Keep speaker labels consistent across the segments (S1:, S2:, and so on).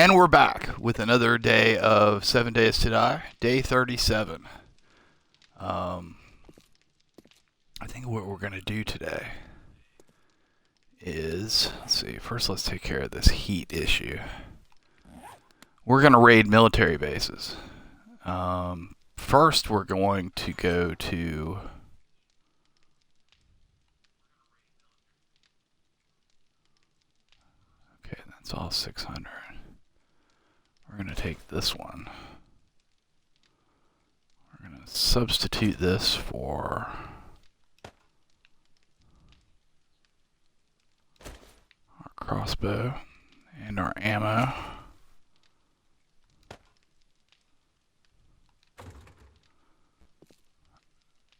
S1: And we're back with another day of 7 Days to Die, day 37. I think what we're going to do today is, let's see, first let's take care of this heat issue. We're going to raid military bases. First we're going to go to... Okay, that's all 600. We're going to take this one. We're going to substitute this for our crossbow and our ammo.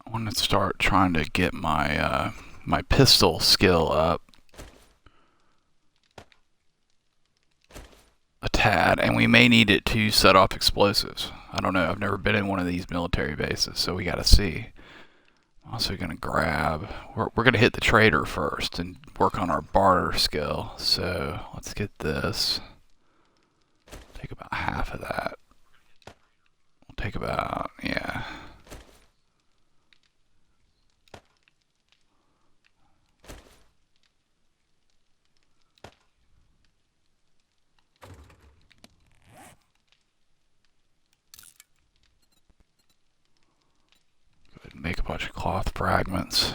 S1: I want to start trying to get my my pistol skill up a tad, and we may need it to set off explosives. I don't know. I've never been in one of these military bases, so we got to see. I'm also going to grab... We're going to hit the trader first and work on our barter skill. So let's get this. Take about half of that. We'll take about... yeah. Make a bunch of cloth fragments.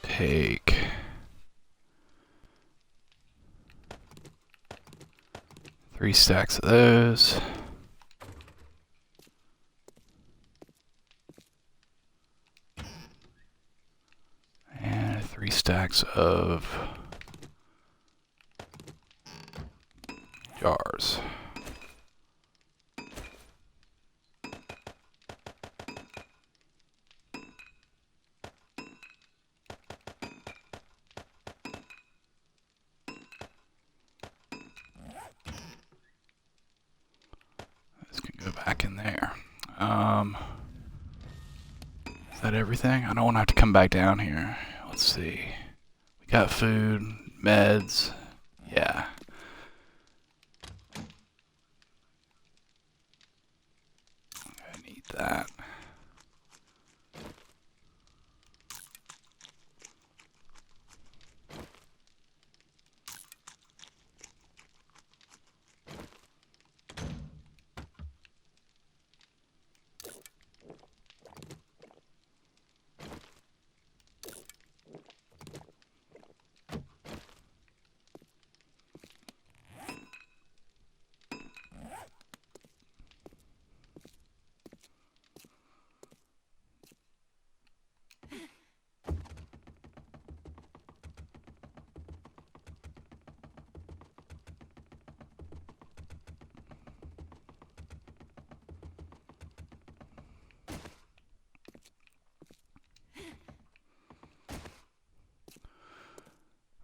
S1: Take 3 stacks of those. And 3 stacks of jars. This can go back in there. Is that everything? I don't want to have to come back down here. Let's see. We got food, meds. Yeah. That.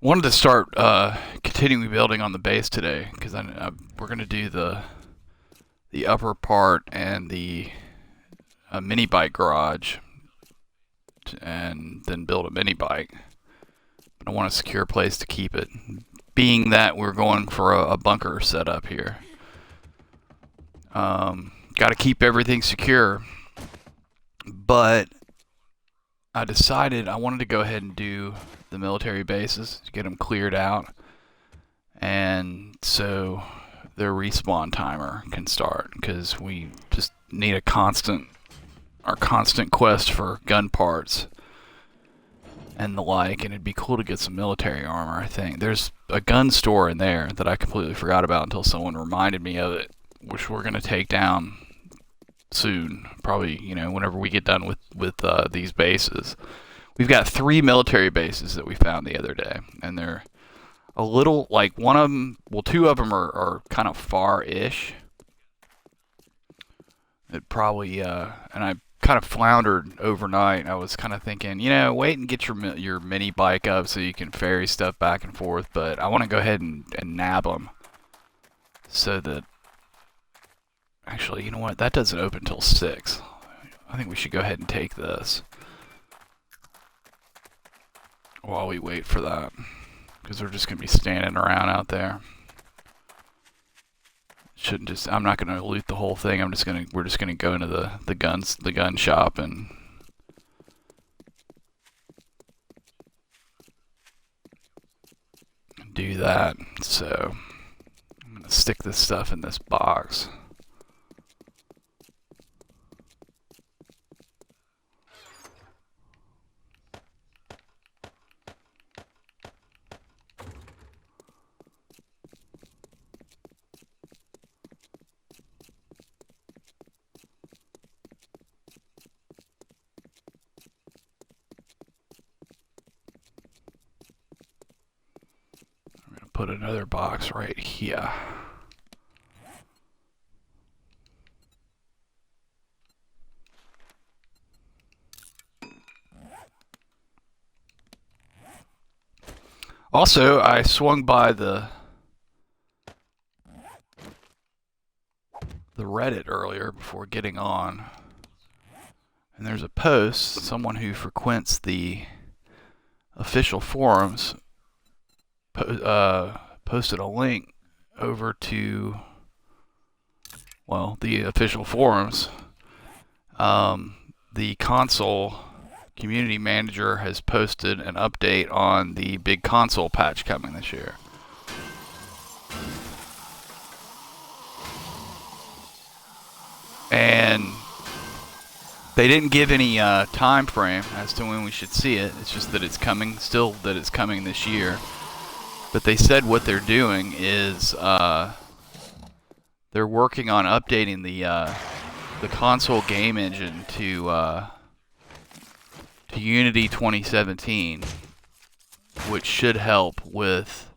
S1: Wanted to start continuing building on the base today because we're going to do the upper part and the mini bike garage, and then build a mini bike. But I want a secure place to keep it, being that we're going for a bunker setup here. Got to keep everything secure, but I decided I wanted to go ahead and do the military bases to get them cleared out, and so their respawn timer can start, because we just need our constant quest for gun parts and the like, and it'd be cool to get some military armor. I think there's a gun store in there that I completely forgot about until someone reminded me of it, which we're going to take down soon, probably, you know, whenever we get done with these bases. We've got 3 military bases that we found the other day, and they're a little, like, one of them, well, 2 of them are kind of far-ish. It probably, and I kind of floundered overnight. I was kind of thinking, you know, wait and get your mini bike up so you can ferry stuff back and forth, but I want to go ahead and nab them so that... Actually, you know what? That doesn't open till 6. I think we should go ahead and take this while we wait for that, because we're just going to be standing around out there. Shouldn't just. I'm not going to loot the whole thing. We're just going to go into the gun shop and do that. So I'm going to stick this stuff in this box. Put another box right here. Also, I swung by the Reddit earlier before getting on, and there's a post. Someone who frequents the official forums posted a link over to, well, the official forums. The console community manager has posted an update on the big console patch coming this year. And they didn't give any time frame as to when we should see it. It's just that it's coming, still that it's coming this year. But they said what they're doing is they're working on updating the console game engine to Unity 2017, which should help with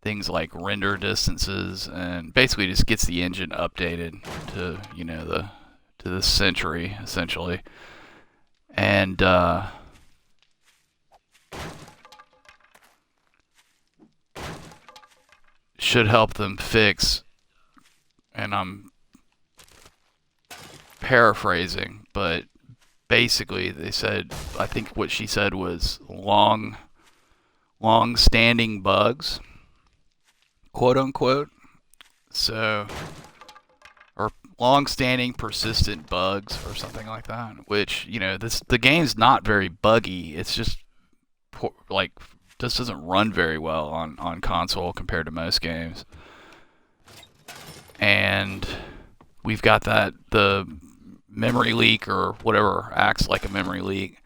S1: things like render distances, and basically just gets the engine updated to, you know, to this century essentially. And should help them fix, and I'm paraphrasing, but basically they said, I think what she said was long-standing bugs, quote unquote. So, or long-standing persistent bugs or something like that, which, you know, the game's not very buggy. It's just like this doesn't run very well on console compared to most games. And we've got the memory leak, or whatever acts like a memory leak,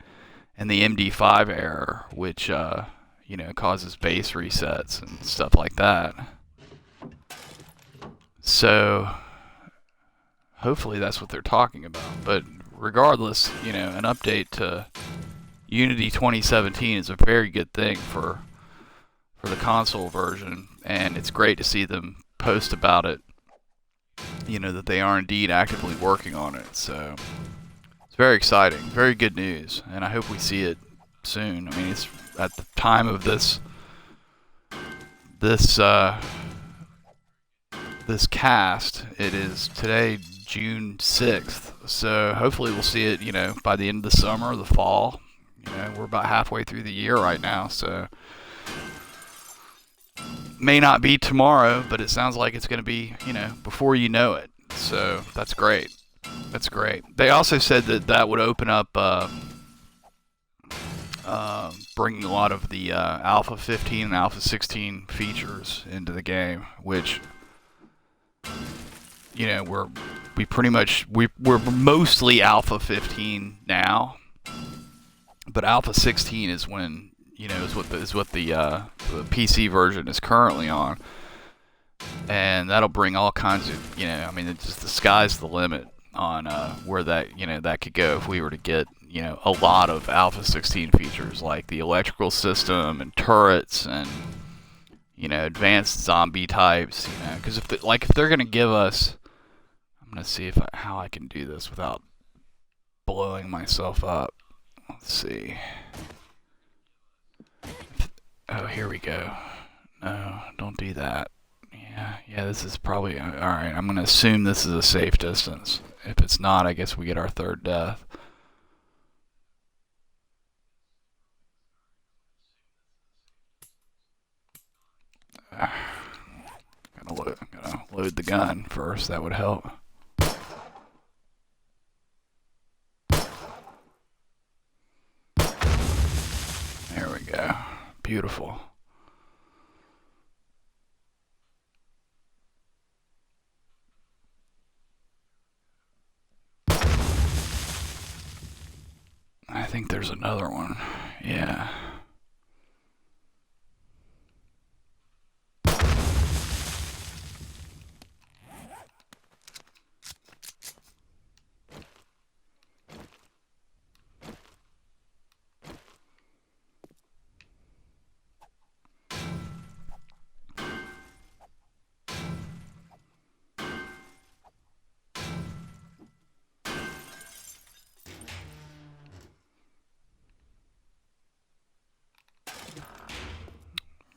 S1: and the MD5 error, which you know, causes base resets and stuff like that. So hopefully that's what they're talking about. But regardless, you know, an update to Unity 2017 is a very good thing for the console version, and it's great to see them post about it, you know, that they are indeed actively working on it. So it's very exciting, very good news, and I hope we see it soon. I mean, it's at the time of this cast, it is today June 6th, so hopefully we'll see it, you know, by the end of the summer, the fall. You know, we're about halfway through the year right now, so may not be tomorrow, but it sounds like it's going to be, you know, before you know it. So that's great. That's great. They also said that would open up bringing a lot of the Alpha 15 and Alpha 16 features into the game, which, you know, we're mostly Alpha 15 now, but Alpha 16 is when, you know, is what the PC version is currently on, and that'll bring all kinds of, you know, I mean, it's just, the sky's the limit on where that, you know, that could go if we were to get, you know, a lot of Alpha 16 features like the electrical system and turrets and, you know, advanced zombie types, you know, because if they're gonna give us, I'm gonna see how I can do this without blowing myself up. Let's see. Oh, here we go. No, don't do that. Yeah, this is probably, alright, I'm going to assume this is a safe distance. If it's not, I guess we get our third death. Gotta load the gun first. That would help. There we go. Beautiful. I think there's another one. Yeah.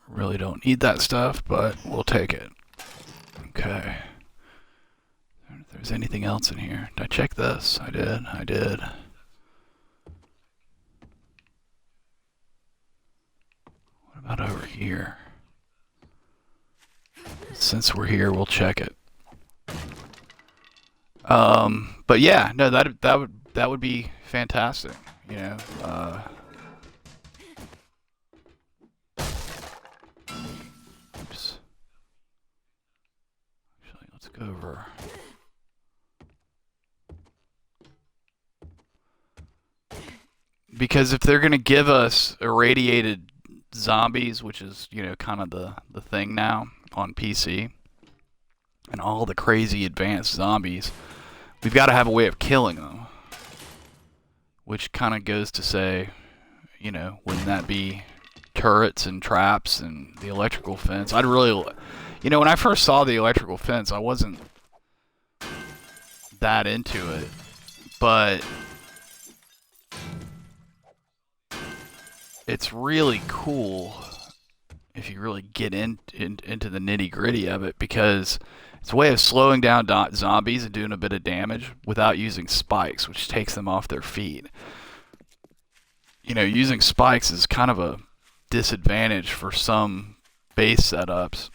S1: Really don't need that stuff, but we'll take it. Okay. If there's anything else in here. Did I check this? I did. What about over here? Since we're here, we'll check it. But yeah, no, that would be fantastic. You know, oops. Actually, let's go over. Because if they're gonna give us irradiated zombies, which is, you know, kind of the thing now on PC, and all the crazy advanced zombies, we've got to have a way of killing them. Which kind of goes to say, you know, wouldn't that be turrets and traps and the electrical fence? I'd really, you know, when I first saw the electrical fence, I wasn't that into it, but it's really cool if you really get into the nitty gritty of it, because it's a way of slowing down zombies and doing a bit of damage without using spikes, which takes them off their feet. You know, using spikes is kind of a disadvantage for some base setups.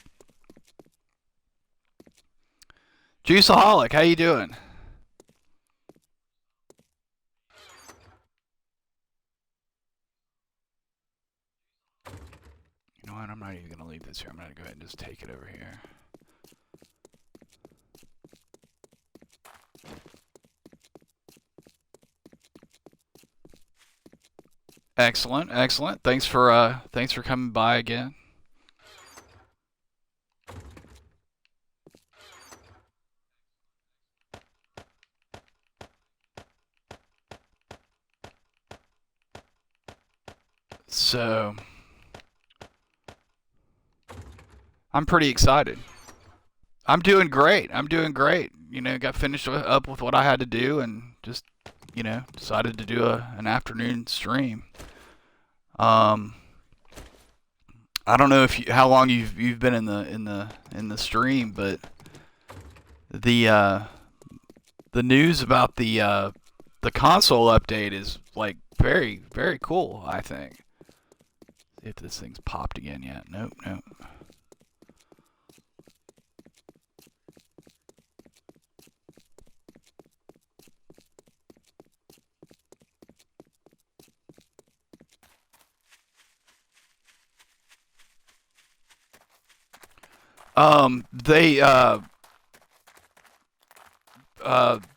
S1: Juiceaholic, how you doing? You know what, I'm not even going to leave this here. I'm going to go ahead and just take it over here. Excellent, excellent. Thanks for coming by again. So, I'm pretty excited. I'm doing great. You know, got finished up with what I had to do and just, you know, decided to do an afternoon stream. I don't know how long you've been in the stream, but the news about the console update is like very, very cool, I think. See if this thing's popped again yet. Nope.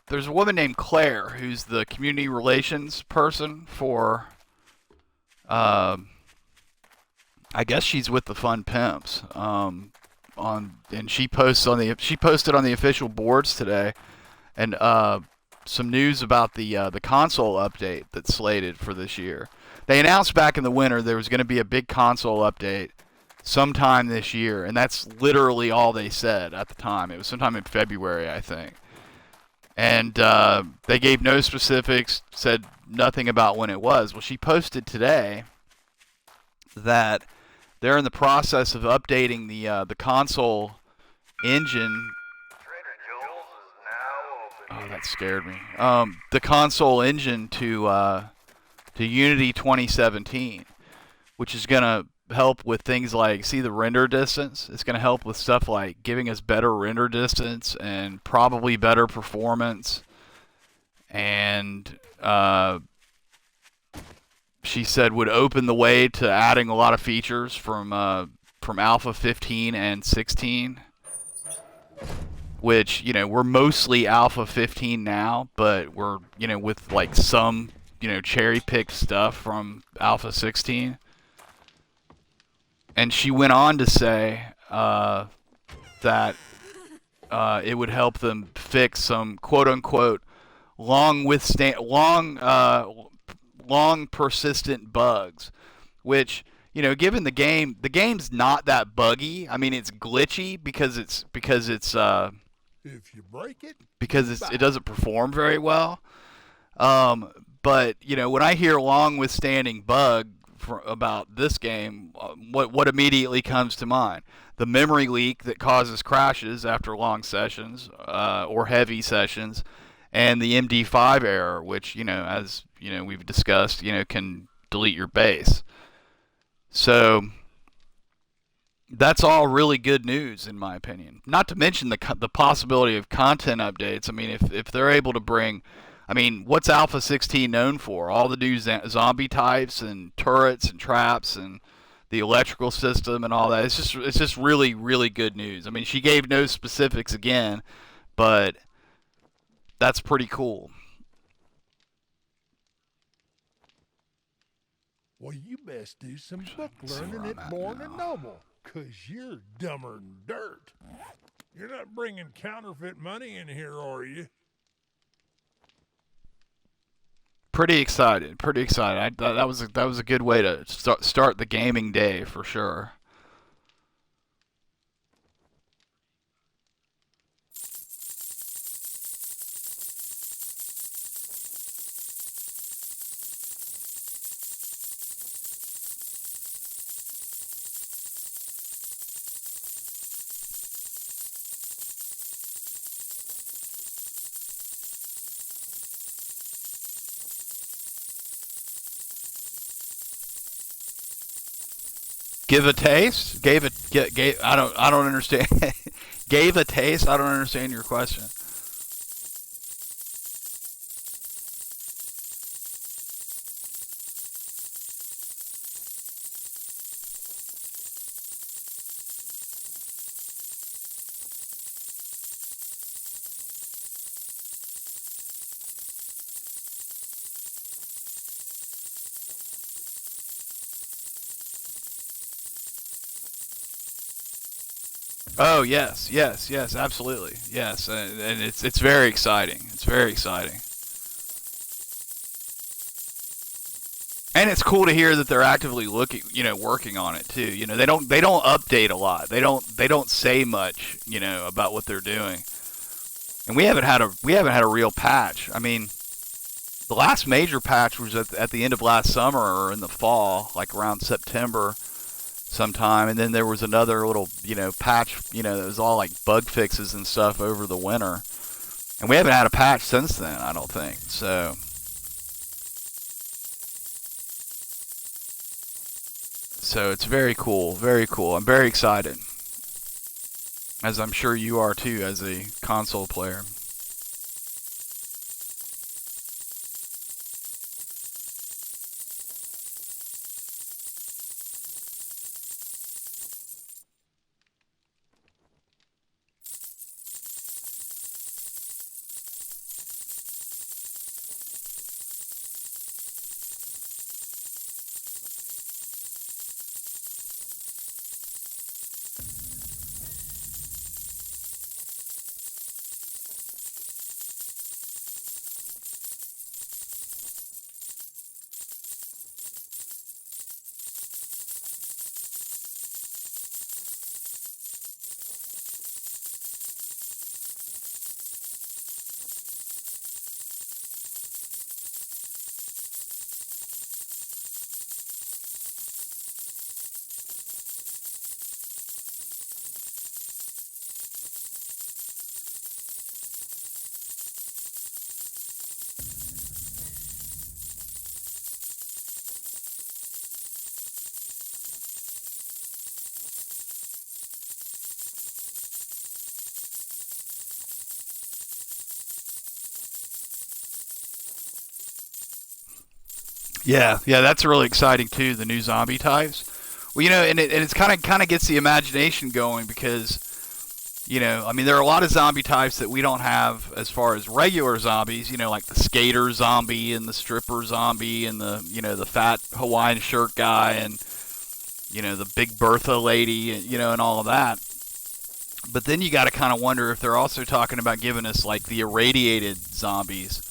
S1: There's a woman named Claire who's the community relations person for, I guess she's with the Fun Pimps. And she posted on the official boards today, and some news about the console update that's slated for this year. They announced back in the winter there was going to be a big console update sometime this year, and that's literally all they said at the time. It was sometime in February, I think. And they gave no specifics, said nothing about when it was. Well, she posted today that they're in the process of updating the console engine. Oh, that scared me. The console engine to Unity 2017, which is gonna help with things like, see the render distance. It's gonna help with stuff like giving us better render distance and probably better performance. And she said would open the way to adding a lot of features from Alpha 15 and 16, which, we're mostly Alpha 15 now, but we're, with like some, cherry picked stuff from Alpha 16. And she went on to say that it would help them fix some quote unquote long persistent bugs, which, given the game's not that buggy. I mean, it's glitchy because it's
S2: If you break it,
S1: it doesn't perform very well. But when I hear long withstanding bug about this game, what immediately comes to mind? The memory leak that causes crashes after long sessions or heavy sessions, and the MD5 error, which, as we've discussed, can delete your base. So that's all really good news, in my opinion. Not to mention the possibility of content updates. I mean, if they're able to bring, I mean, what's Alpha 16 known for? All the new zombie types and turrets and traps and the electrical system and all that. It's just really, really good news. I mean, she gave no specifics again, but that's pretty cool.
S2: well, you best do some book
S1: Let's see
S2: learning
S1: where I'm
S2: at
S1: at
S2: Born and
S1: now.
S2: Noble, 'cause you're dumber than dirt. You're not bringing counterfeit money in here, are you?
S1: Pretty excited. Pretty excited. That was a good way to start the gaming day for sure. Give a taste? Gave I don't understand. Gave a taste? I don't understand your question. Oh yes, yes, yes, absolutely, yes, and it's very exciting. It's very exciting, and it's cool to hear that they're actively looking, working on it too. They don't update a lot. They don't say much, about what they're doing, and we haven't had a real patch. I mean, the last major patch was at the end of last summer or in the fall, like around September sometime, and then there was another little, patch, that was all like bug fixes and stuff over the winter, and we haven't had a patch since then. I don't think so. So it's very cool, very cool. I'm very excited, as I'm sure you are too, as a console player. Yeah, yeah, that's really exciting too. The new zombie types. Well, and it's kind of gets the imagination going because I mean, there are a lot of zombie types that we don't have as far as regular zombies. Like the skater zombie and the stripper zombie and the fat Hawaiian shirt guy and the Big Bertha lady, and all of that. But then you got to kind of wonder if they're also talking about giving us like the irradiated zombies,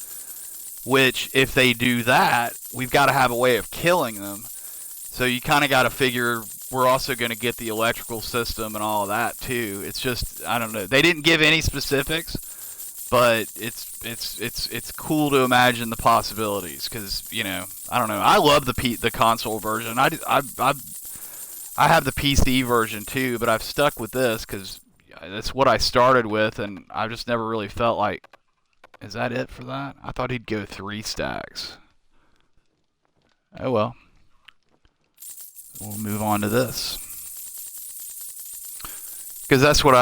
S1: which if they do that, we've got to have a way of killing them. So you kind of got to figure we're also going to get the electrical system and all of that too. It's just, I don't know. They didn't give any specifics, but it's cool to imagine the possibilities because I don't know. I love the console version. I have the PC version too, but I've stuck with this because that's what I started with, and I just never really felt like. Is that it for that? I thought he'd go 3 stacks. Oh well. We'll move on to this. Because that's what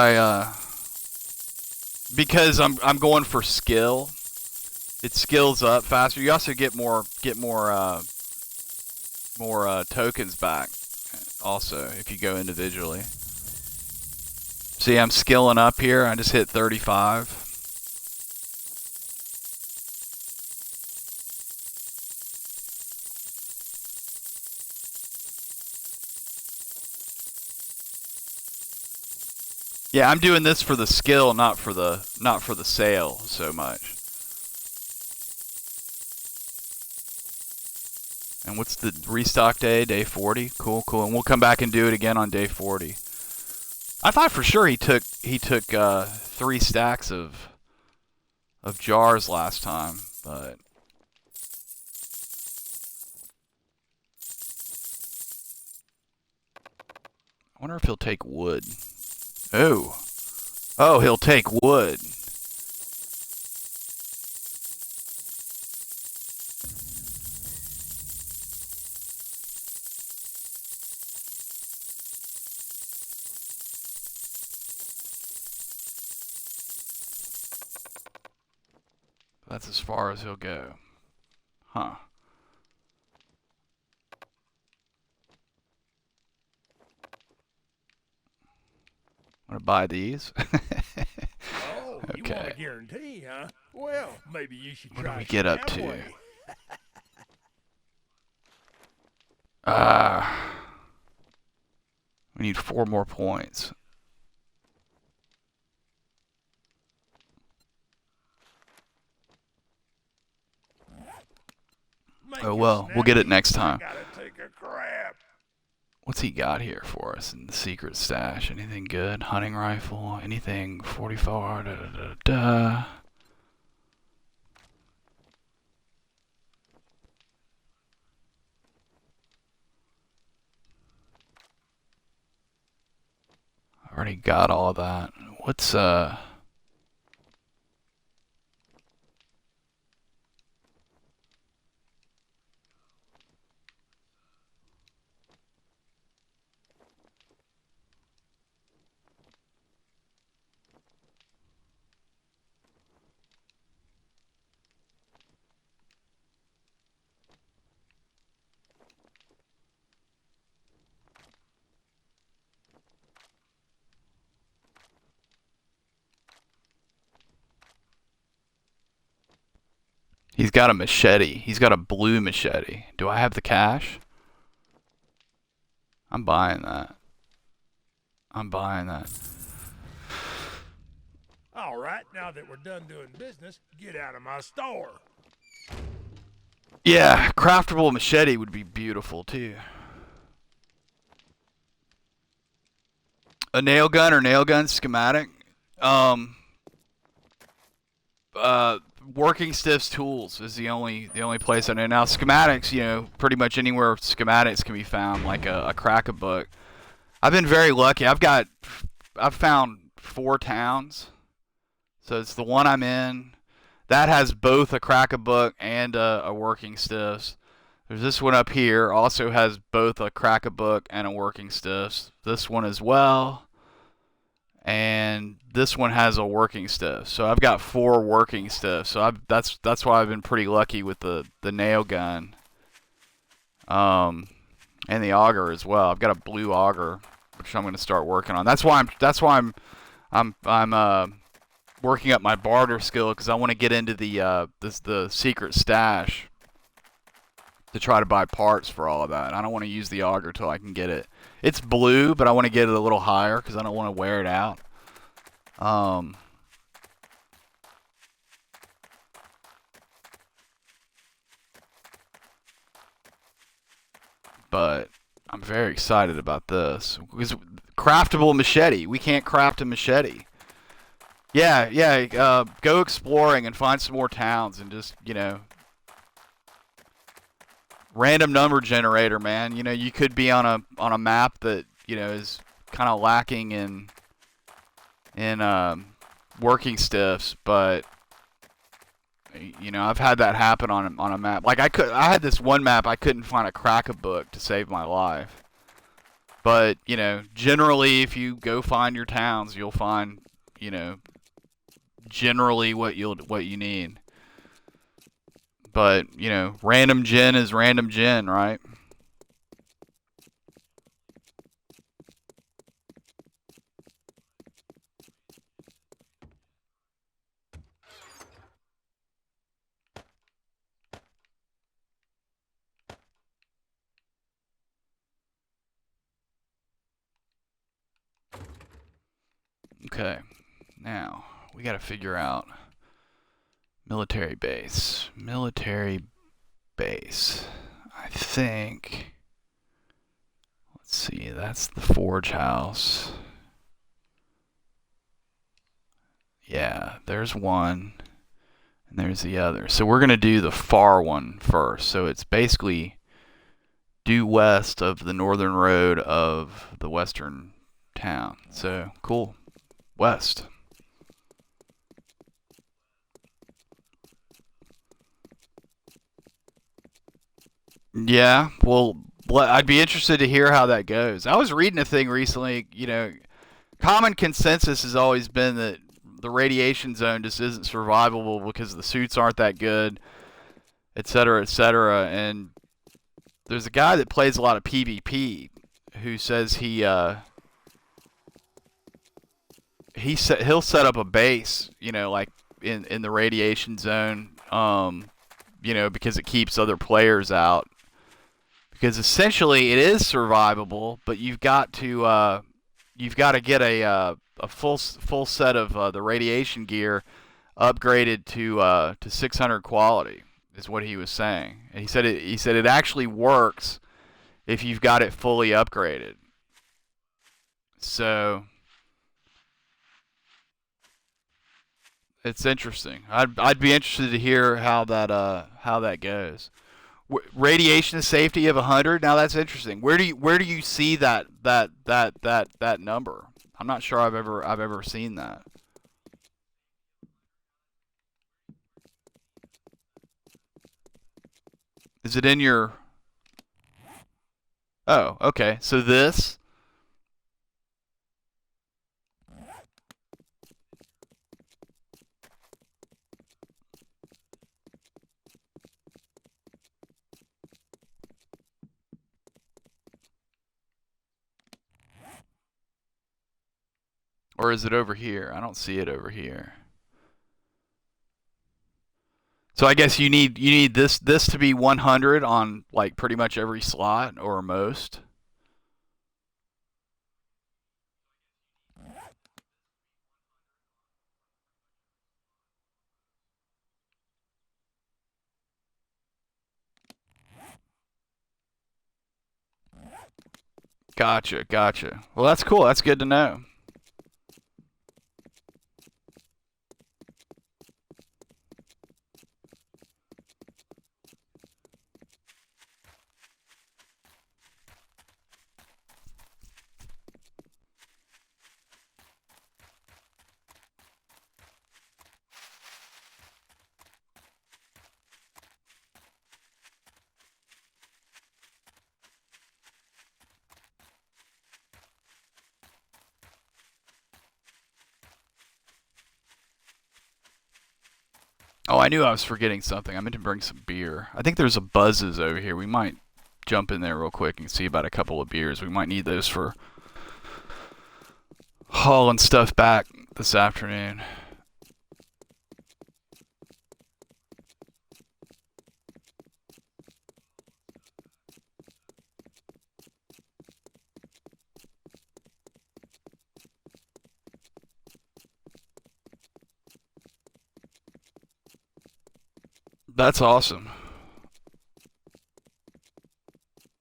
S1: because I'm going for skill. It skills up faster. You also get more tokens back also if you go individually. See, I'm skilling up here. I just hit 35. Yeah, I'm doing this for the skill, not for the sale so much. And what's the restock day? Day 40. Cool, cool. And we'll come back and do it again on day 40. I thought for sure he took 3 stacks of jars last time, but I wonder if he'll take wood. Oh, he'll take wood. That's as far as he'll go. Huh. Want to buy these?
S2: Oh, you want a guarantee, huh? Well, maybe you should try.
S1: What do we get up to? We need 4 more points. Oh well, we'll get it next time. What's he got here for us in the secret stash? Anything good? Hunting rifle? Anything 44? Da, da, da, da. I already got all that. What's He's got a machete. He's got a blue machete. Do I have the cash? I'm buying that. I'm buying that.
S2: All right, now that we're done doing business, get out of my store.
S1: Yeah, craftable machete would be beautiful too. A nail gun or nail gun schematic. Working Stiff's tools is the only place I know. Now schematics, pretty much anywhere schematics can be found, like a crack-a-book. I've been very lucky. I've found 4 towns. So it's the one I'm in. That has both a crack-a-book and a working stiffs. There's this one up here, also has both a crack-a-book and a working stiffs. This one as well. And this one has a working stiff. So I've got 4 working stiffs. So that's why I've been pretty lucky with the nail gun. And the auger as well. I've got a blue auger, which I'm going to start working on. That's why I'm working up my barter skill, because I want to get into the secret stash to try to buy parts for all of that. I don't want to use the auger till I can get it. It's blue, but I want to get it a little higher because I don't want to wear it out. But I'm very excited about this. Because craftable machete. We can't craft a machete. Yeah, yeah. Go exploring and find some more towns and just, random number generator, man. You could be on a map that is kind of lacking in working stiffs, but I've had that happen on a map. Like I had this one map I couldn't find a crack a book to save my life. But generally, if you go find your towns, you'll find generally what you need. But random gen is random gen, right? Okay, now we got to figure out military base. Military base. I think. Let's see. That's the forge house. Yeah, there's one, and there's the other. So we're gonna do the far one first. So it's basically due west of the northern road of the western town. So cool. West. Yeah, well, I'd be interested to hear how that goes. I was reading a thing recently, common consensus has always been that the radiation zone just isn't survivable because the suits aren't that good, et cetera, et cetera. And there's a guy that plays a lot of PvP who says he'll set up a base, like in the radiation zone, because it keeps other players out. Because essentially it is survivable, but you've got to get a full set of the radiation gear upgraded to 600 quality, is what he was saying. And he said it actually works if you've got it fully upgraded. So it's interesting. I'd be interested to hear how that goes. Radiation safety of 100. Now that's interesting. Where do you see that number? I'm not sure I've ever seen that. Is it in your? Oh, okay. So this, or is it over here? I don't see it over here. So I guess you need this to be 100 on like pretty much every slot or most. Gotcha, gotcha. Well, that's cool. That's good to know. Oh, I knew I was forgetting something. I meant to bring some beer. I think there's a Buzz's over here. We might jump in there real quick and see about a couple of beers. We might need those for hauling stuff back this afternoon. That's awesome.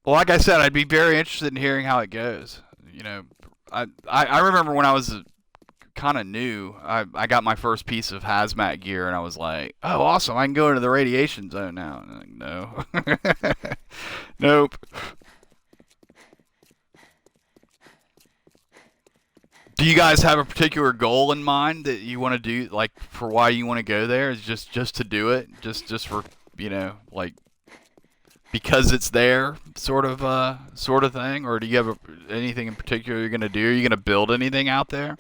S1: Well, like I said, I'd be very interested in hearing how it goes. You know, I remember when I was kind of new, I got my first piece of hazmat gear, and I was like, oh, awesome, I can go into the radiation zone now. And I'm like, no. Nope. Do you guys have a particular goal in mind that you want to do, like for why you want to go there? Is just to do it, just for like because it's there, sort of thing, or do you have anything in particular you're gonna do? Are you gonna build anything out there?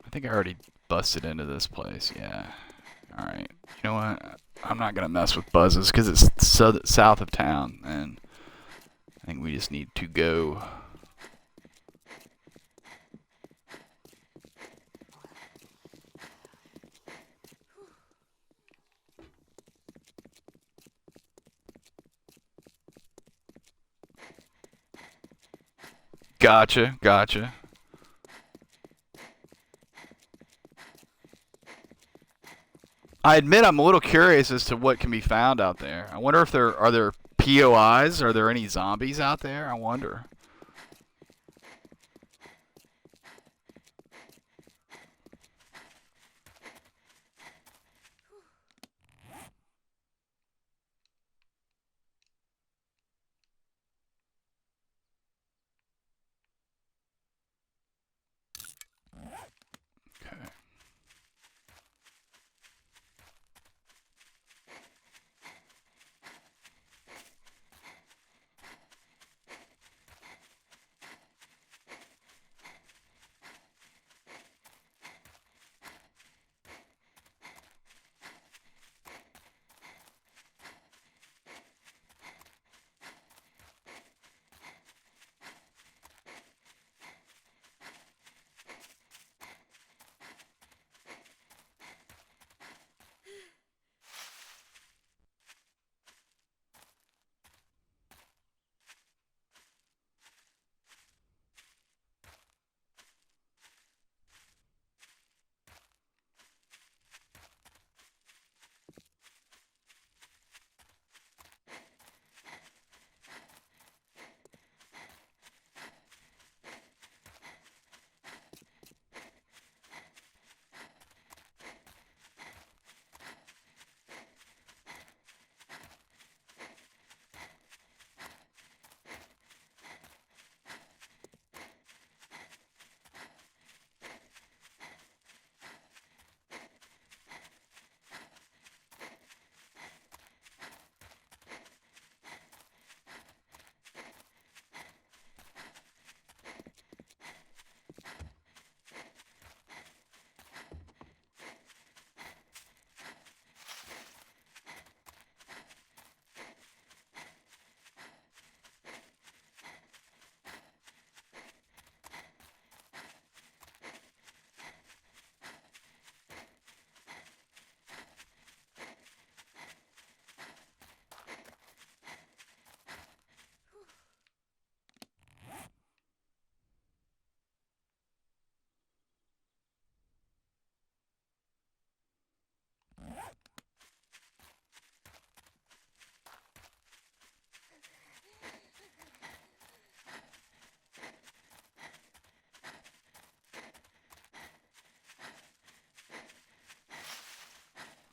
S1: I think I already busted into this place. Yeah. All right. You know what? I'm not gonna mess with buzzes because it's south of town, and I think we just need to go. Gotcha. Gotcha. I admit I'm a little curious as to what can be found out there. I wonder if there POIs. Are there any zombies out there? I wonder. Okay.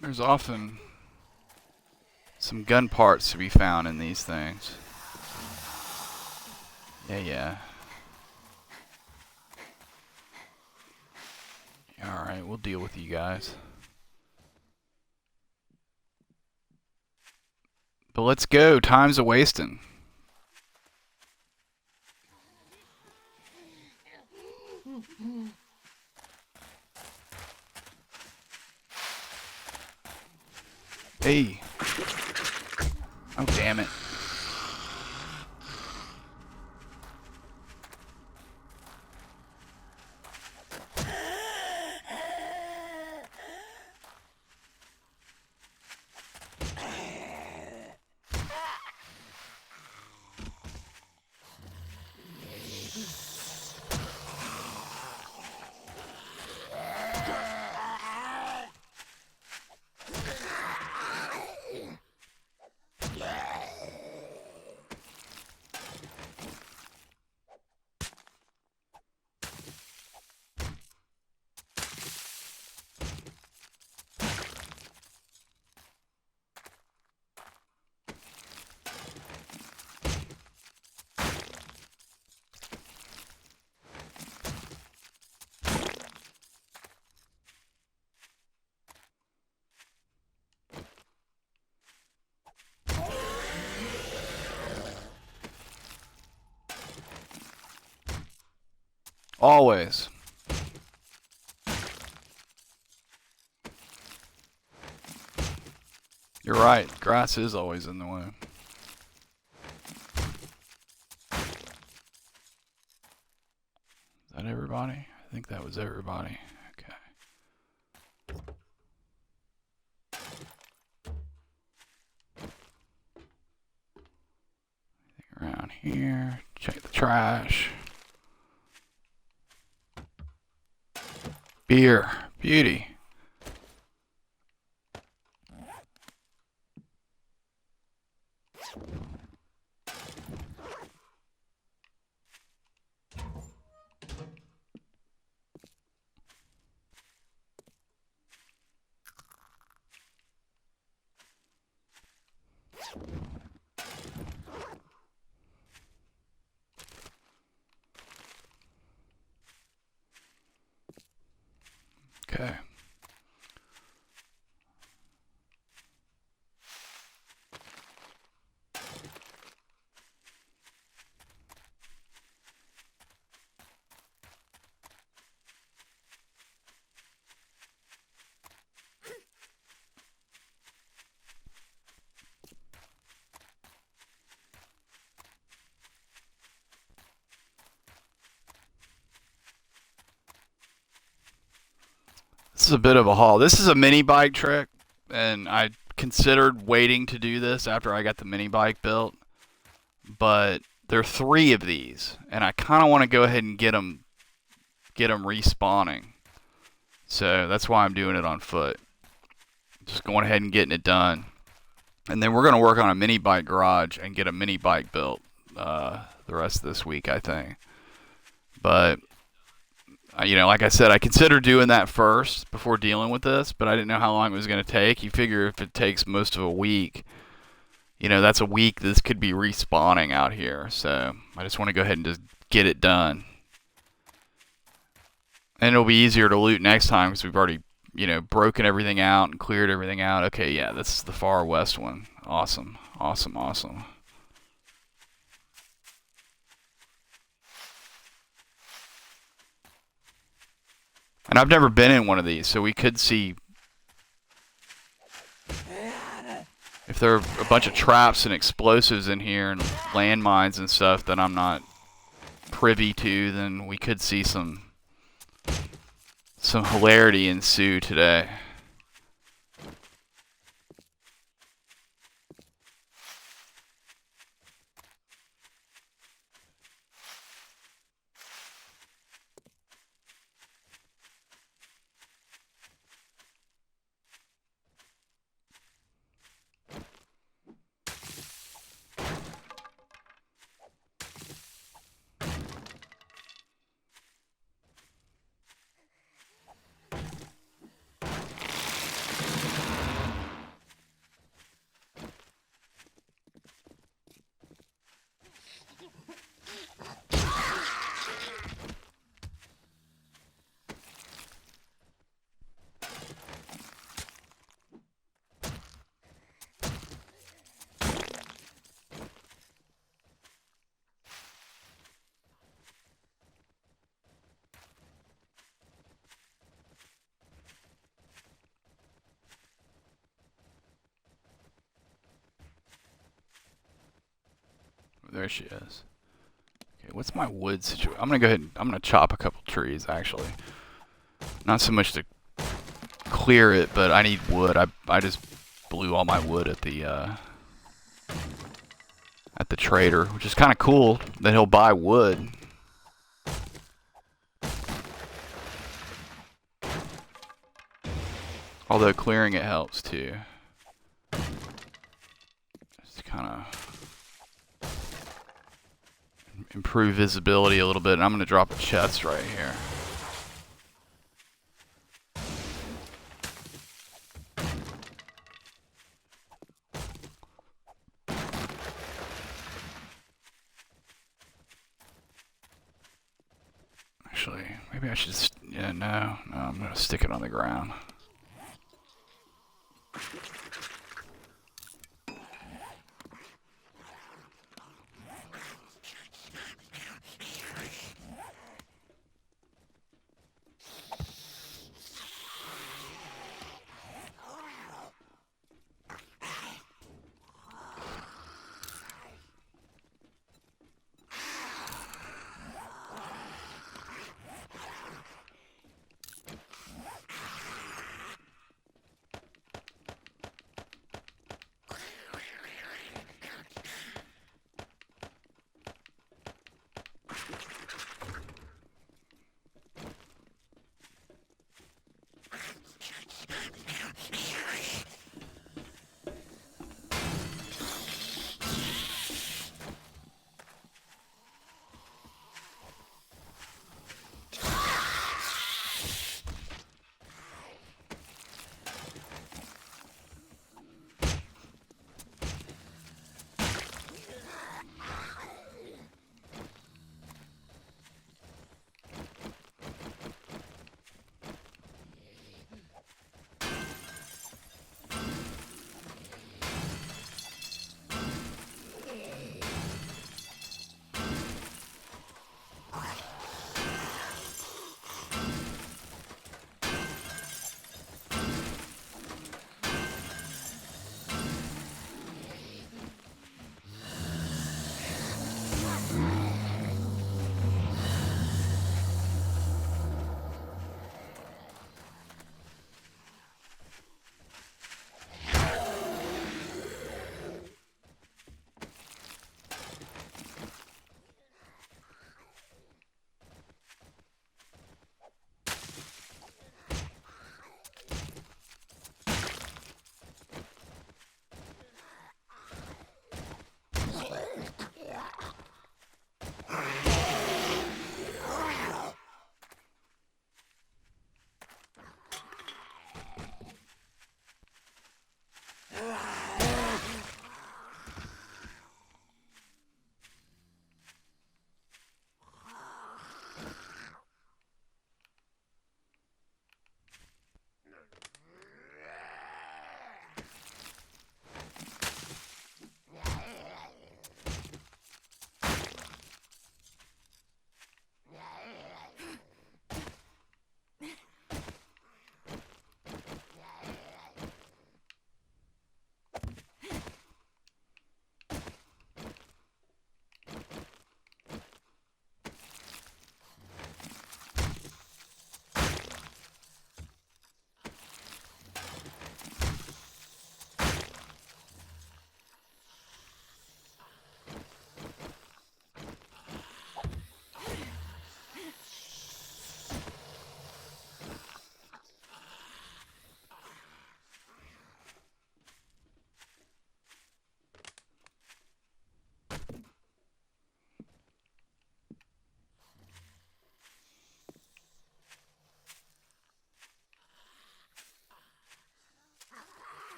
S1: There's often some gun parts to be found in these things. Yeah, yeah. Alright, we'll deal with you guys. But let's go. Time's a wasting. Hey. Oh, damn it. Always. You're right. Grass is always in the way. Is that everybody? I think that was everybody. Okay. Around here. Check the trash. Beer. Beauty. Okay. This is a bit of a haul. This is a mini bike trick, and I considered waiting to do this after I got the mini bike built, but there are 3 of these, and I kind of want to go ahead and get them respawning. So that's why I'm doing it on foot. Just going ahead and getting it done. And then we're going to work on a mini bike garage and get a mini bike built the rest of this week, I think. But, you know, like I said, I considered doing that first before dealing with this, but I didn't know how long it was going to take. You figure if it takes most of a week, you know, that's a week this could be respawning out here. So I just want to go ahead and just get it done. And it'll be easier to loot next time because we've already, you know, broken everything out and cleared everything out. Okay, yeah, this is the far west one. Awesome, awesome, awesome. And I've never been in one of these, so we could see if there are a bunch of traps and explosives in here and landmines and stuff that I'm not privy to, then we could see some hilarity ensue today. there she is. Okay, what's my wood situation? I'm gonna go ahead and I'm gonna chop a couple trees actually. Not so much to clear it, but I need wood. I just blew all my wood at the trader, which is kind of cool that he'll buy wood. Although clearing it helps too. Just kind of improve visibility a little bit. And I'm going to drop a chest right here. Actually, maybe I should just, yeah, no, I'm going to stick it on the ground.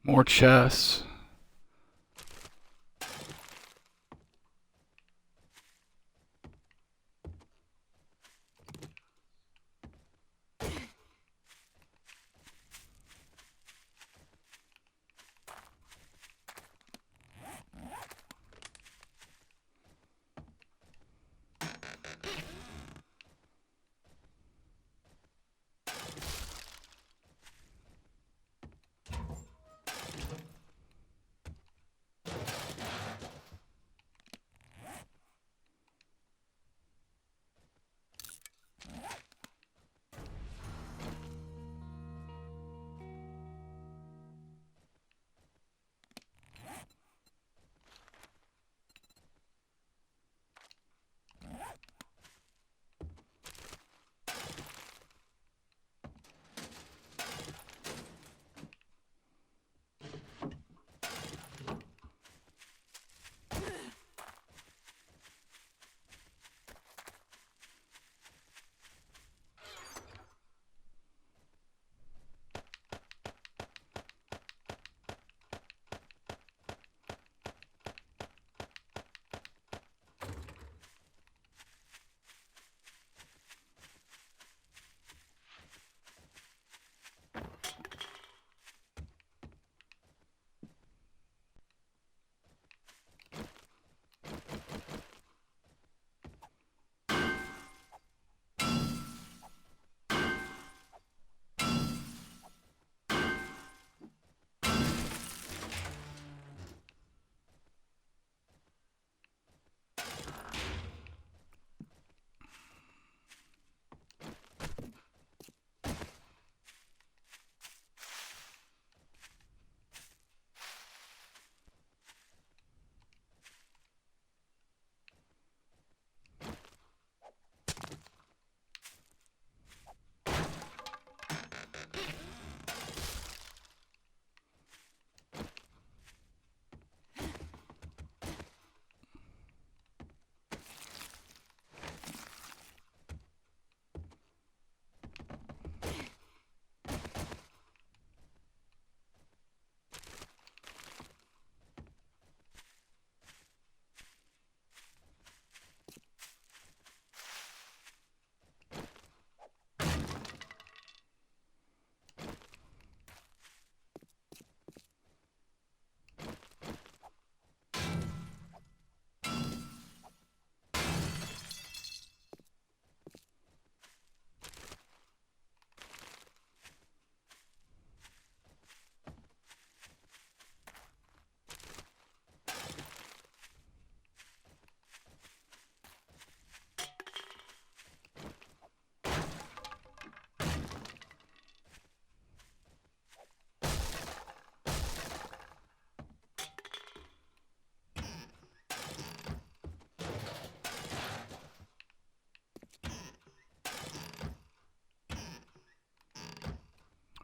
S1: More chests.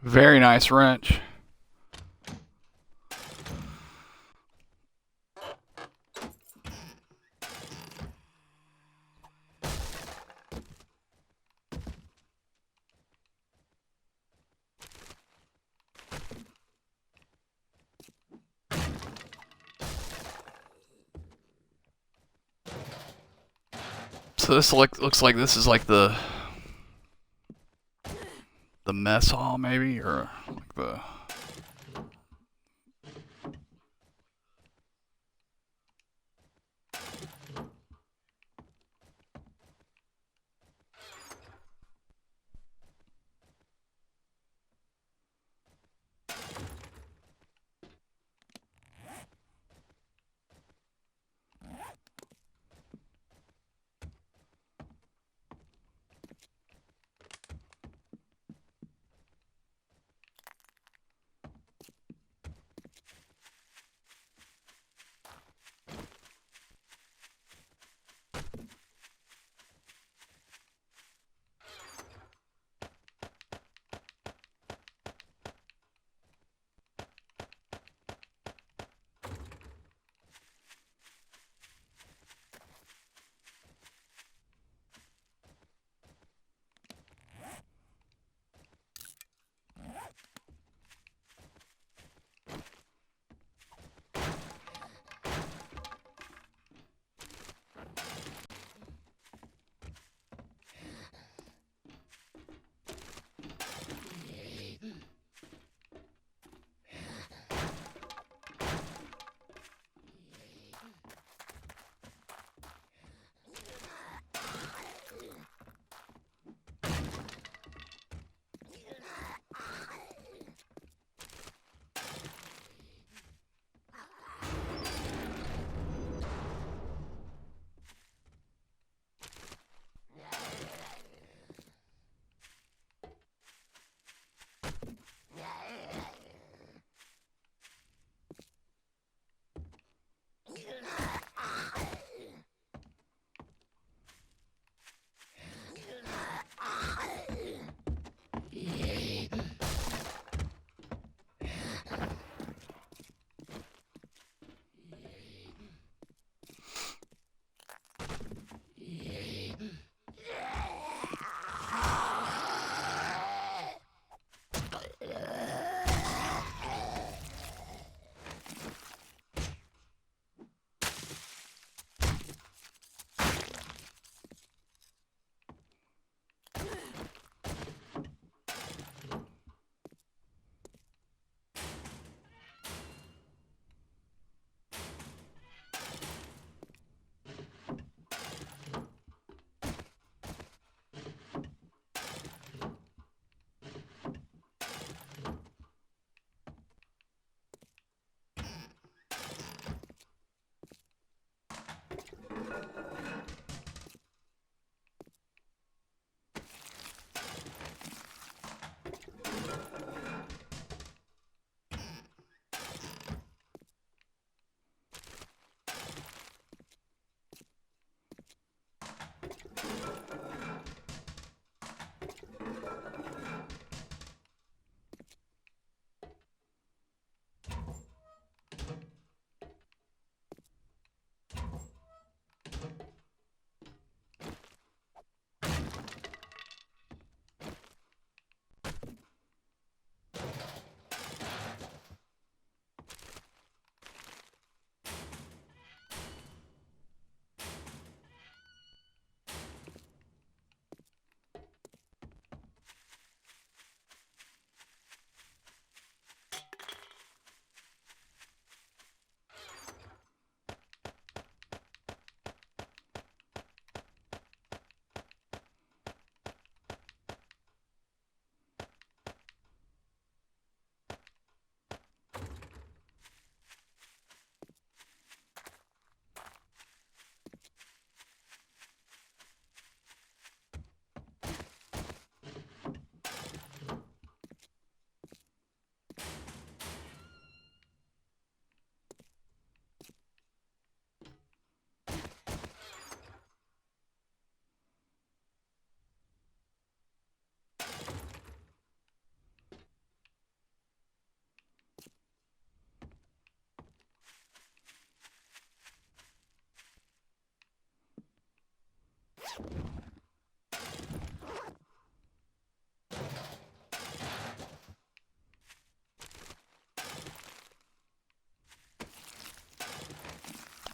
S1: Very nice wrench. So this looks like this is like the mess hall maybe, or like the.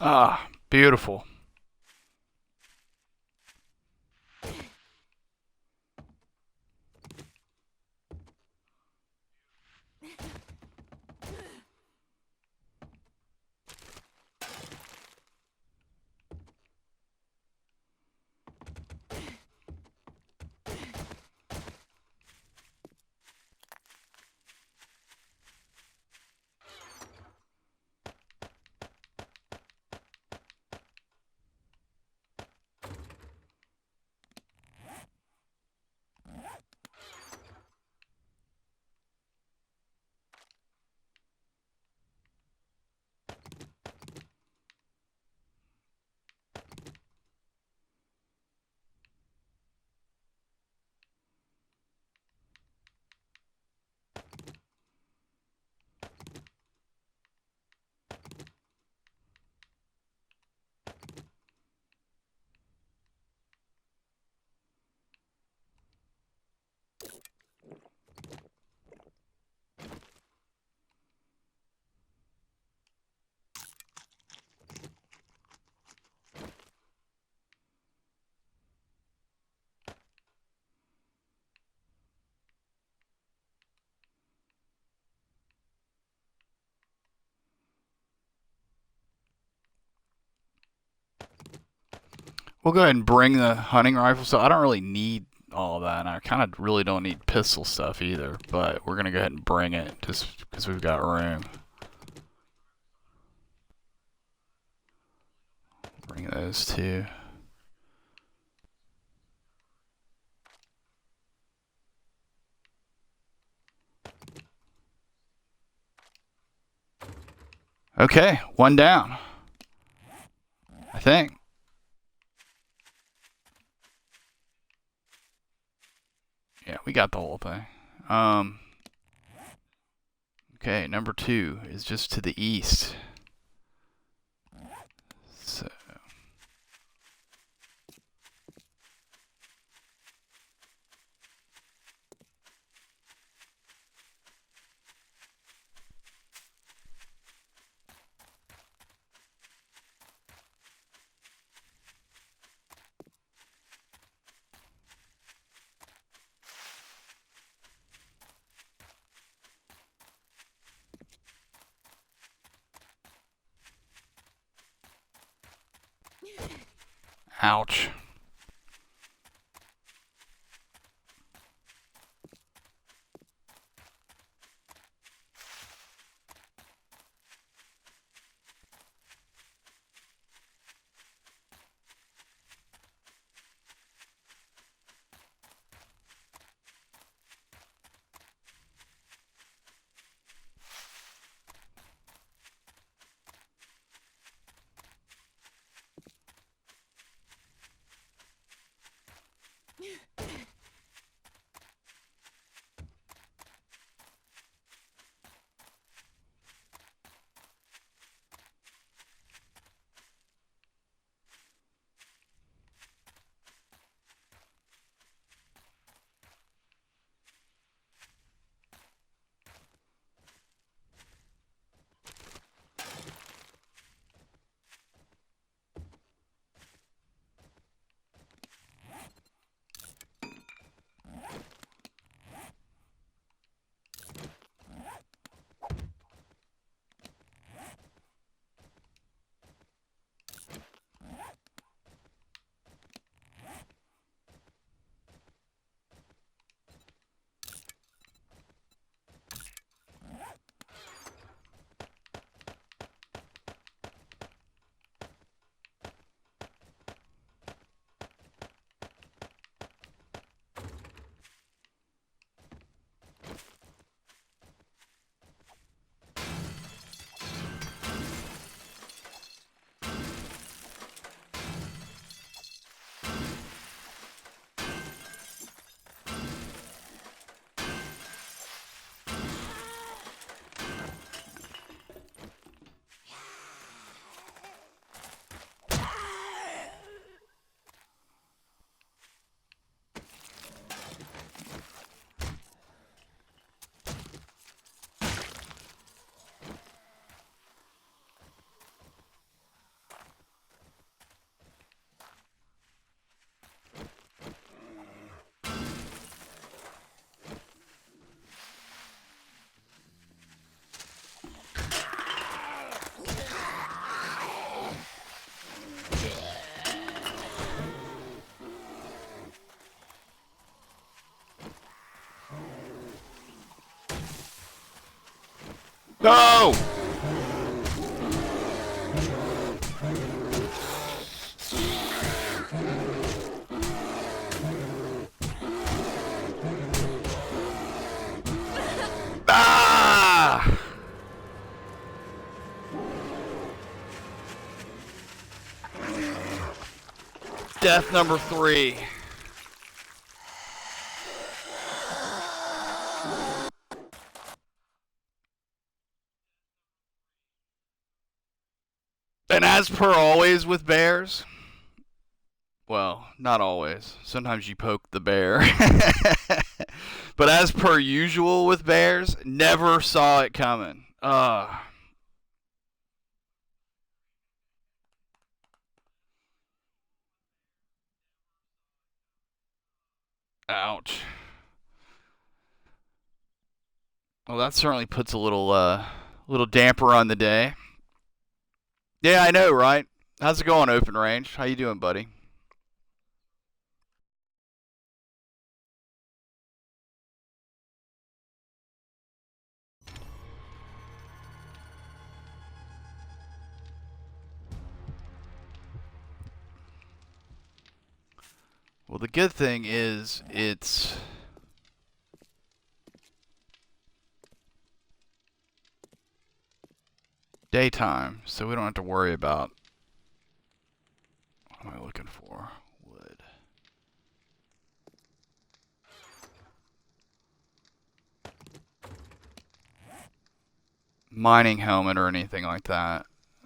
S1: Ah, beautiful. We'll go ahead and bring the hunting rifle. So I don't really need all that, and I kind of really don't need pistol stuff either. But we're gonna go ahead and bring it just because we've got room. Bring those two. Okay, one down. I think. Yeah, we got the whole thing. Okay, number 2 is just to the east. So, ouch. No! Ah! Death number 3. And as per always with bears, well, not always. Sometimes you poke the bear. But as per usual with bears, never saw it coming. Ouch. Well, that certainly puts a little damper on the day. Yeah, I know, right? How's it going, Open Range? How you doing, buddy? Well, the good thing is it's daytime, so we don't have to worry about... What am I looking for? Wood. Mining helmet or anything like that.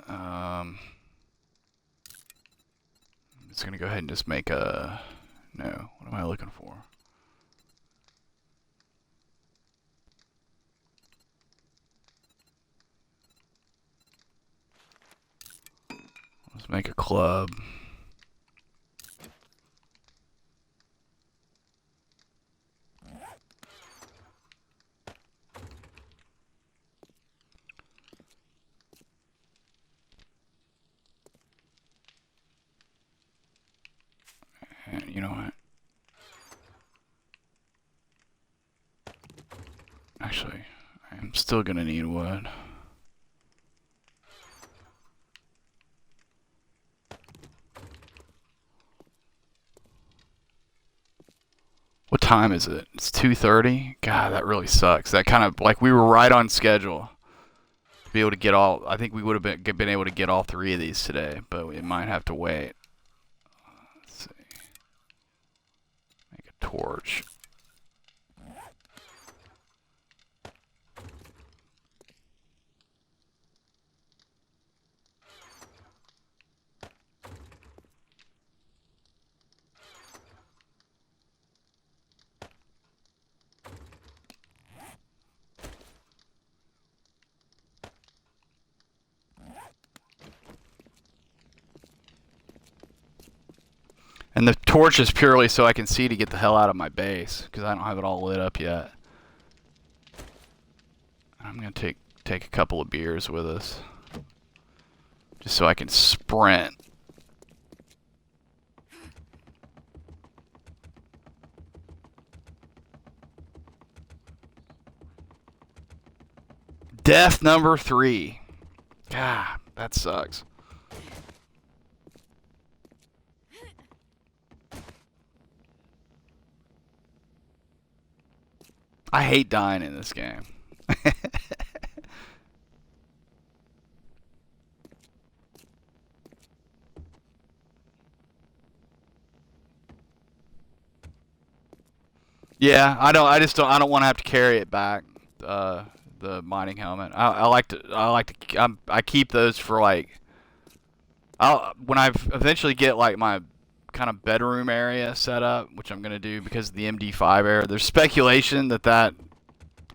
S1: I'm just gonna go ahead and just make a... No, what am I looking for? Let's make a club. And you know what? Actually, I'm still gonna need wood. What time is it? It's 2:30? God, that really sucks. That kind of, like, we were right on schedule to be able to get all... I think we would have been able to get all 3 of these today, but we might have to wait. Let's see. Make a torch. And the torch is purely so I can see to get the hell out of my base, because I don't have it all lit up yet. I'm going to take a couple of beers with us, just so I can sprint. Death number 3. God, that sucks. I hate dying in this game. Yeah, I don't want to have to carry it back. The mining helmet. I keep those for, like, when I eventually get, like, my kind of bedroom area set up, which I'm gonna do because of the MD5 area. There's speculation that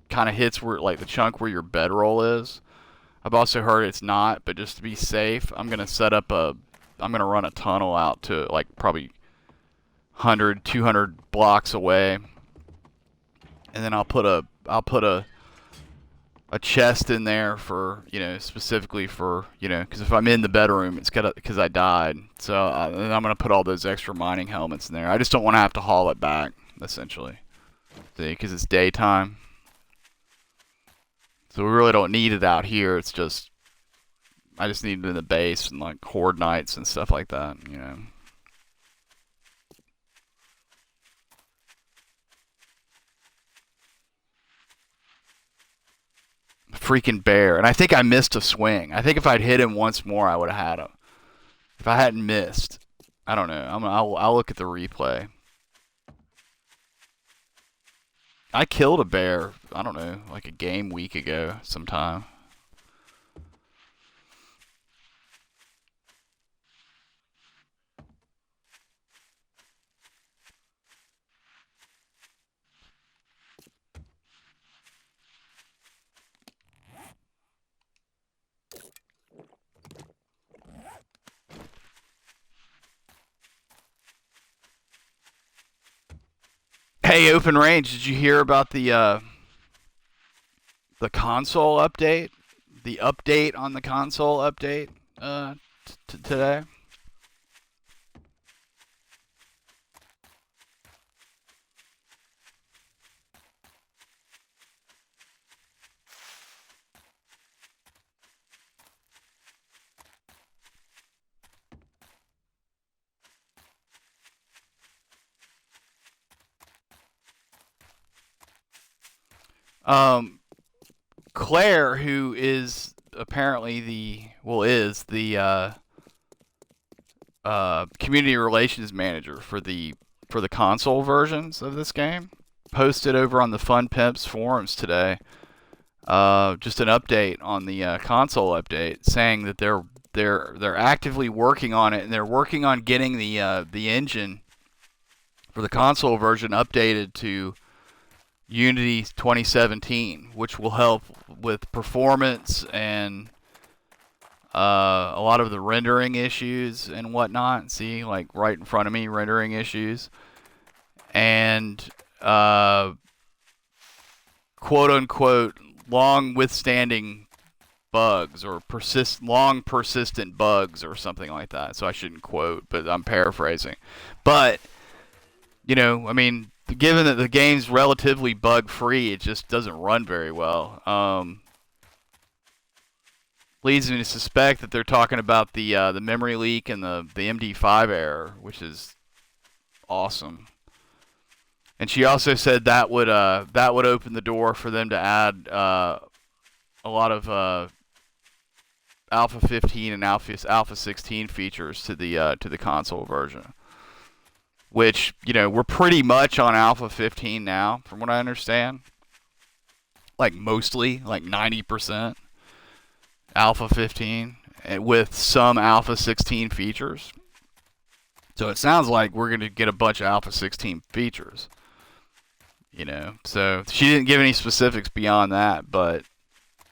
S1: kind of hits where, like, the chunk where your bedroll is. I've also heard it's not, but just to be safe, I'm gonna run a tunnel out to, like, probably 100, 200 blocks away, and then I'll put a chest in there for, specifically for, because if I'm in the bedroom, it's because I died. So and I'm gonna put all those extra mining helmets in there. I just don't want to have to haul it back, essentially. See, because it's daytime. So we really don't need it out here. It's just I just need it in the base and like horde nights and stuff like that, you know. Freaking bear. And I think I missed a swing. I think if I'd hit him once more, I would have had him. If I hadn't missed, I don't know. I'll look at the replay. I killed a bear, I don't know, like a game week ago sometime. Hey, Open Range, did you hear about the console update? The update on the console update today? Um, Claire, who is apparently the community relations manager for the console versions of this game, posted over on the Fun Pimps forums today just an update on the console update, saying that they're actively working on it, and they're working on getting the engine for the console version updated to Unity 2017, which will help with performance and a lot of the rendering issues and whatnot. See, like right in front of me, rendering issues and quote unquote long withstanding bugs or long persistent bugs or something like that. So I shouldn't quote, but I'm paraphrasing. But you know, I mean, given that the game's relatively bug free, it just doesn't run very well. Leads me to suspect that they're talking about the memory leak and the MD5 error, which is awesome. And she also said that would open the door for them to add a lot of Alpha 15 and Alpha 16 features to the console version. Which, you know, we're pretty much on Alpha 15 now, from what I understand. Like mostly, like 90% Alpha 15, with some Alpha 16 features. So it sounds like we're going to get a bunch of Alpha 16 features. You know, so she didn't give any specifics beyond that, but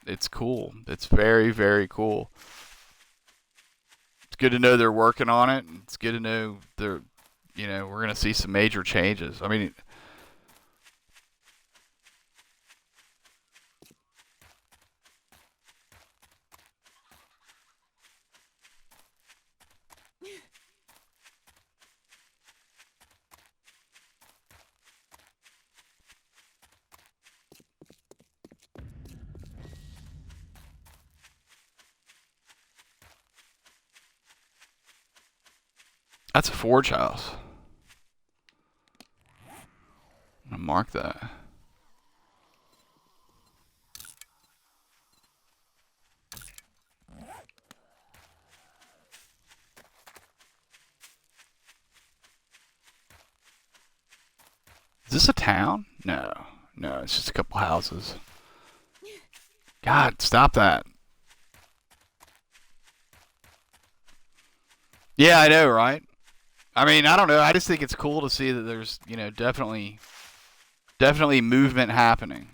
S1: it's cool. It's very, very cool. It's good to know they're working on it. It's good to know we're going to see some major changes. I mean, that's a forge house. I'm going to mark that. Is this a town? No. No, it's just a couple houses. God, stop that. Yeah, I know, right? I mean, I don't know. I just think it's cool to see that there's, you know, definitely movement happening.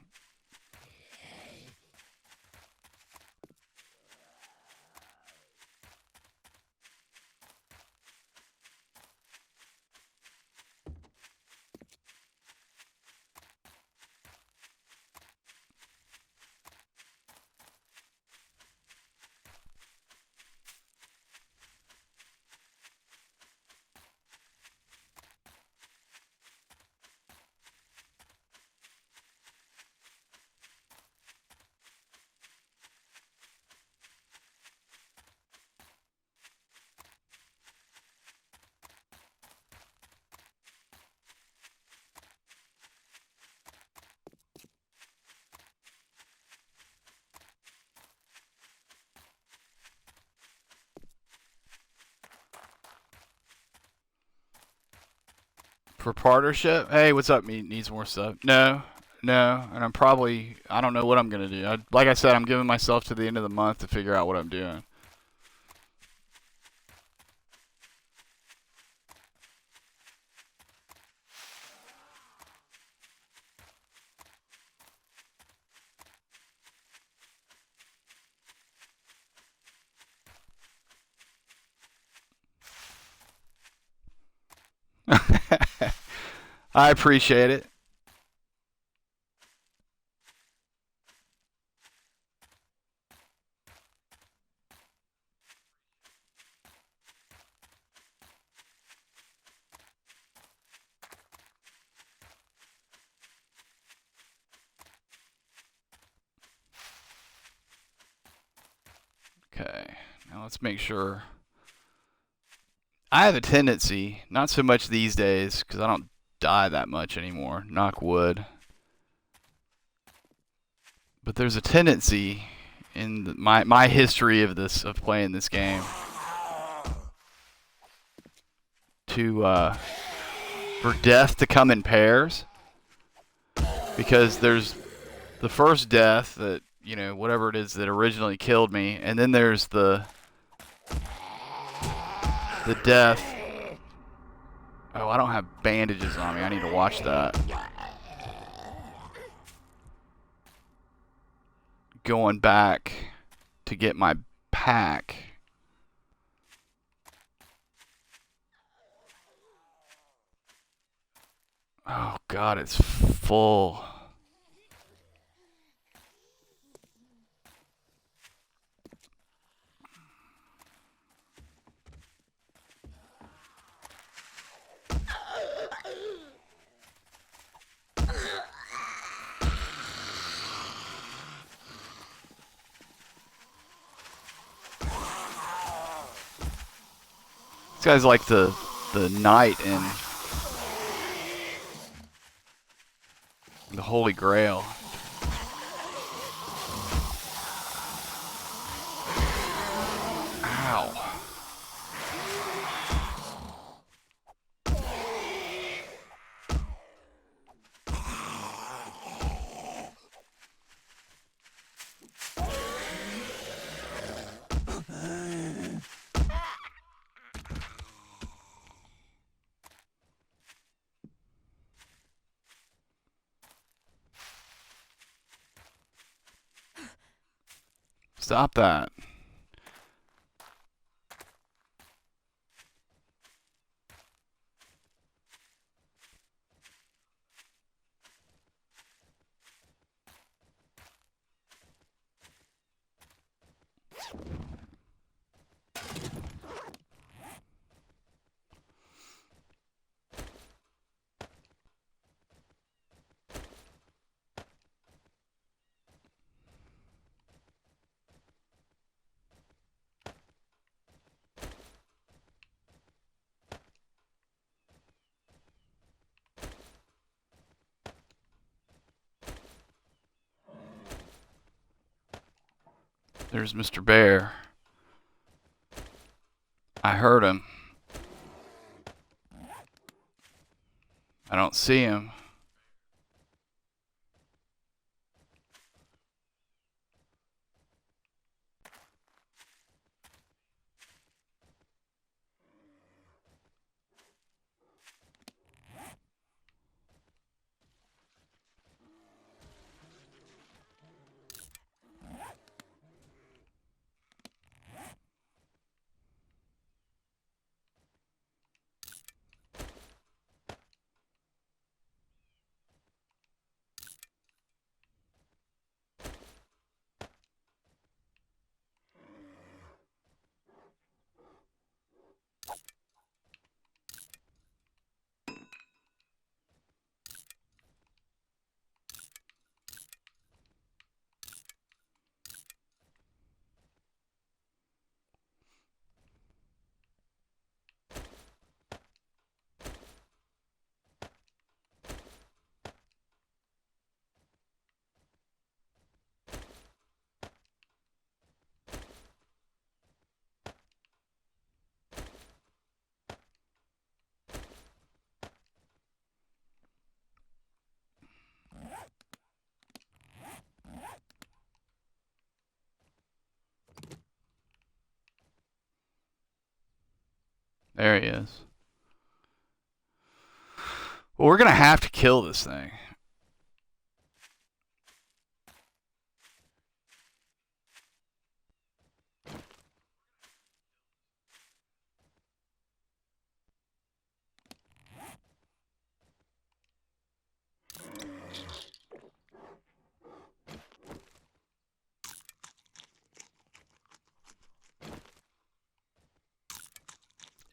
S1: For partnership? Hey, what's up? Needs more stuff? No, no. And I don't know what I'm gonna do. Like I said, I'm giving myself to the end of the month to figure out what I'm doing. I appreciate it. Okay, now let's make sure. I have a tendency, not so much these days, because I don't die that much anymore, knock wood. But there's a tendency in my history of playing this game to for death to come in pairs, because there's the first death that, you know, whatever it is that originally killed me, and then there's the death. Oh, I don't have bandages on me. I need to watch that. Going back to get my pack. Oh god, it's full. This guy's like the knight in the Holy Grail. Ow. Stop that. There's Mr. Bear. I heard him. I don't see him. There he is. Well, we're gonna have to kill this thing.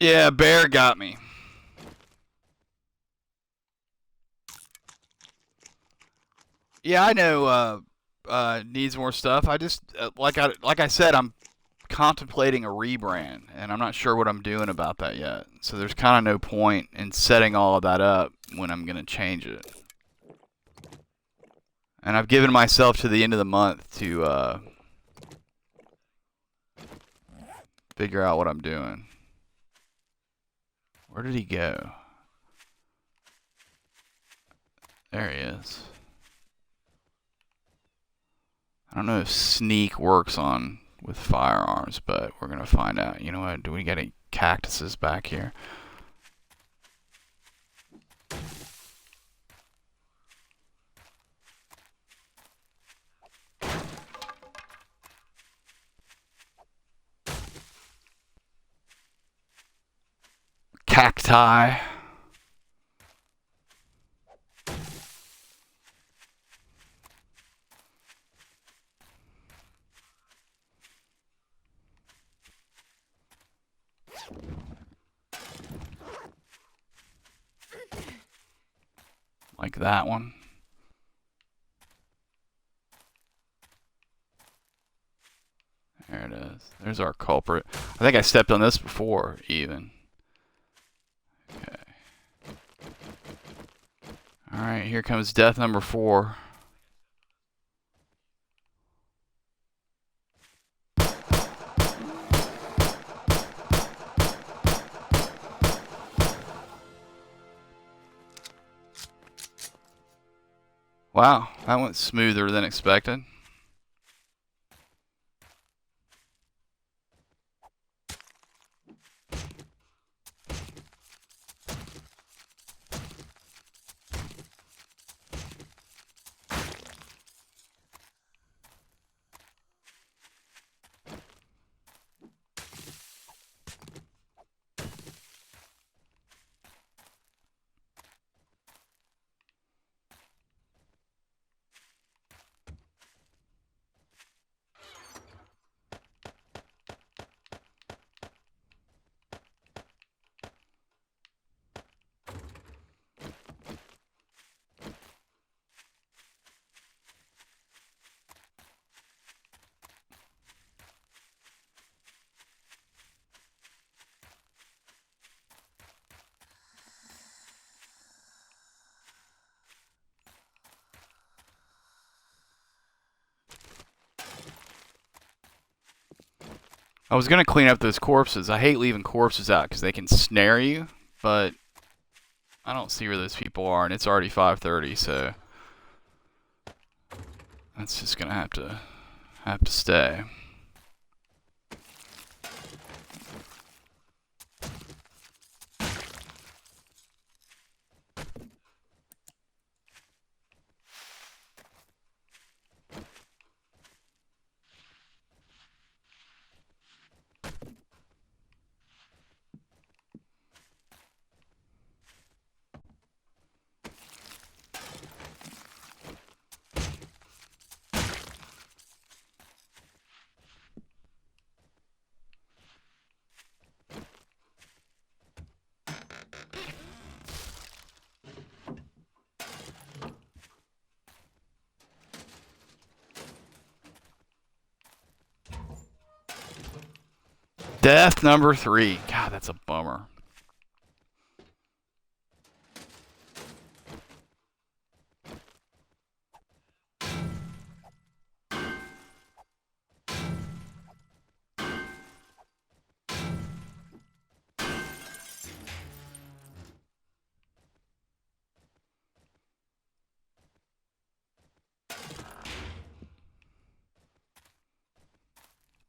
S1: Yeah, bear got me. Yeah, I know. Needs more stuff. I just like I said, I'm contemplating a rebrand, and I'm not sure what I'm doing about that yet. So there's kind of no point in setting all of that up when I'm gonna change it. And I've given myself to the end of the month to figure out what I'm doing. Where did he go? There he is. I don't know if sneak works on with firearms, but we're gonna find out. You know what? Do we got any cactuses back here? Cacti. Like that one. There it is. There's our culprit. I think I stepped on this before, even. Okay. Alright, here comes death number 4. Wow, that went smoother than expected. I was gonna clean up those corpses. I hate leaving corpses out because they can snare you, but I don't see where those people are, and it's already 5:30, so that's just gonna have to stay. Death number 3. God, that's a bummer.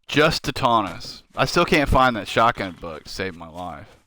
S1: Just to taunt us. I still can't find that shotgun book to save my life.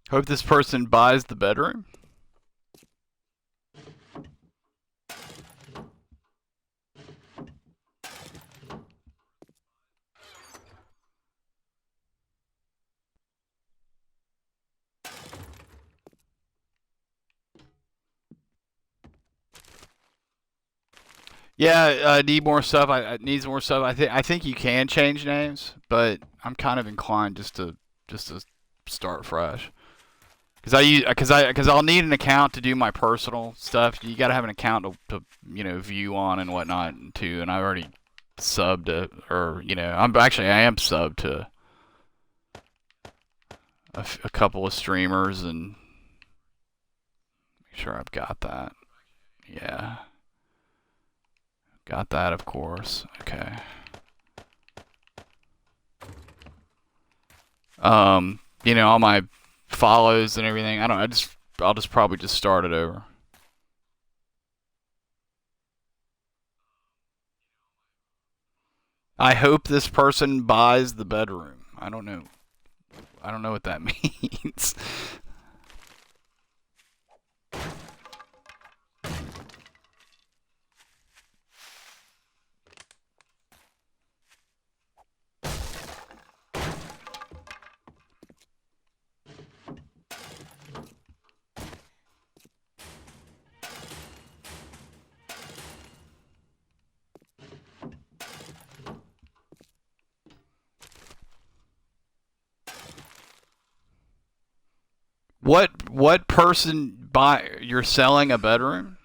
S1: Hope this person buys the bedroom. Yeah, I need more stuff. I needs more stuff. I think you can change names, but I'm kind of inclined just to start fresh. Because I'll need an account to do my personal stuff. You got to have an account to view on and whatnot too. And I already subbed to, or I am subbed to a couple of streamers and make sure I've got that. Yeah, got that of course. Okay. All my follows and everything. I don't. I'll just probably just start it over. I hope this person buys the bedroom. I don't know. I don't know what that means. What person buy? You're selling a bedroom?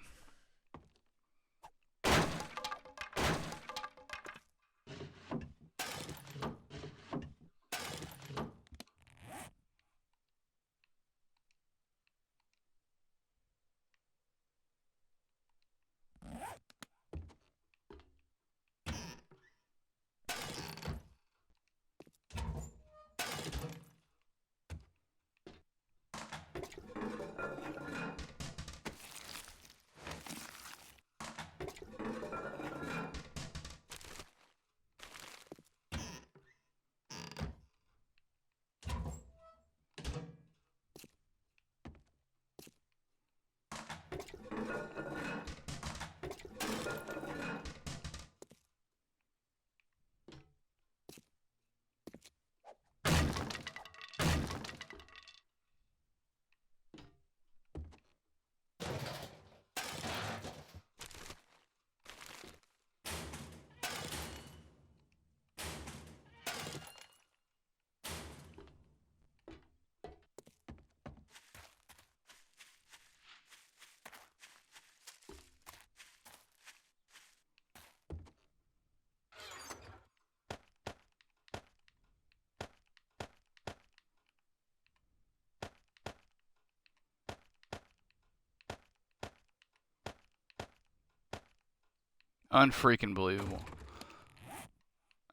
S1: Unfreaking believable.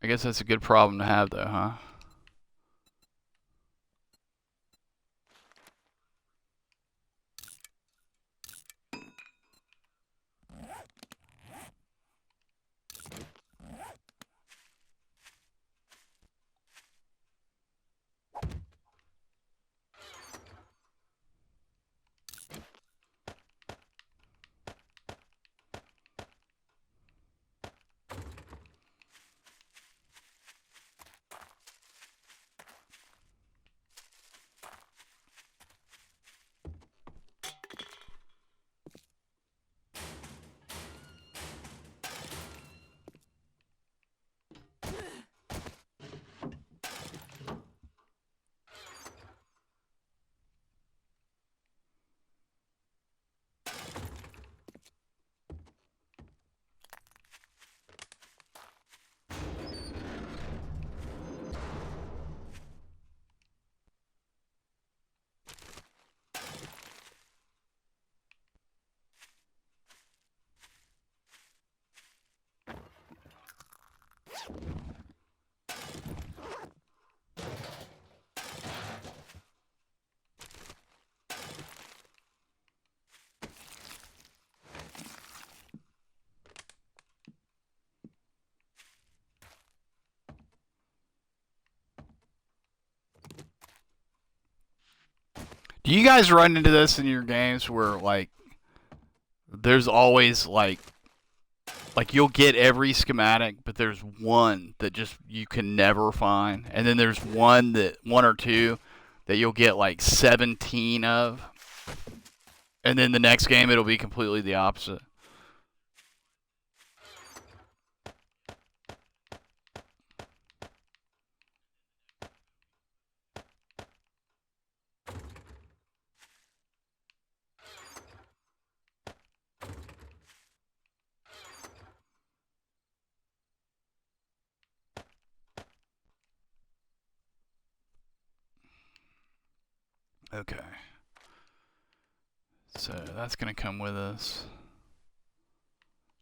S1: I guess that's a good problem to have, though, huh? Do you guys run into this in your games where like there's always like you'll get every schematic, but there's one that just you can never find, and then there's one or two that you'll get like 17 of, and then the next game it'll be completely the opposite. Okay. So that's going to come with us.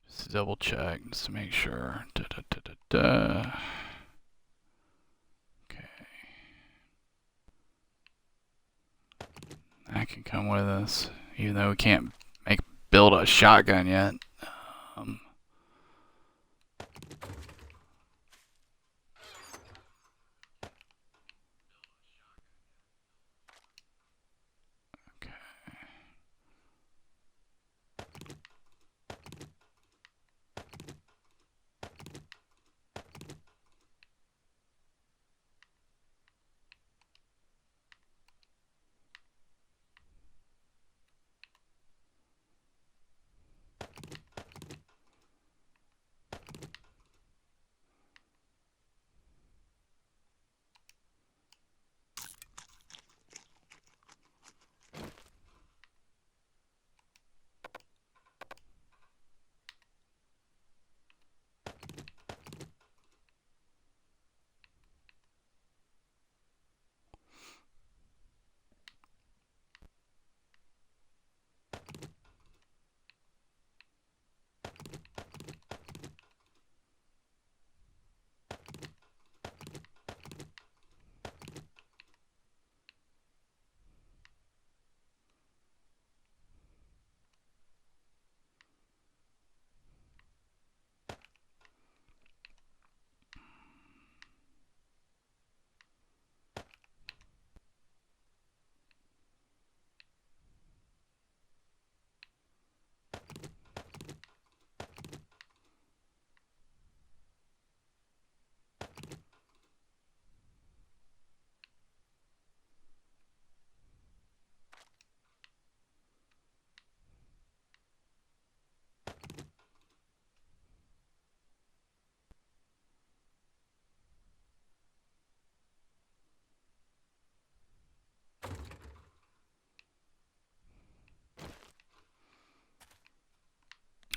S1: Just to double check, just to make sure. Okay. That can come with us, even though we can't build a shotgun yet. Um, okay.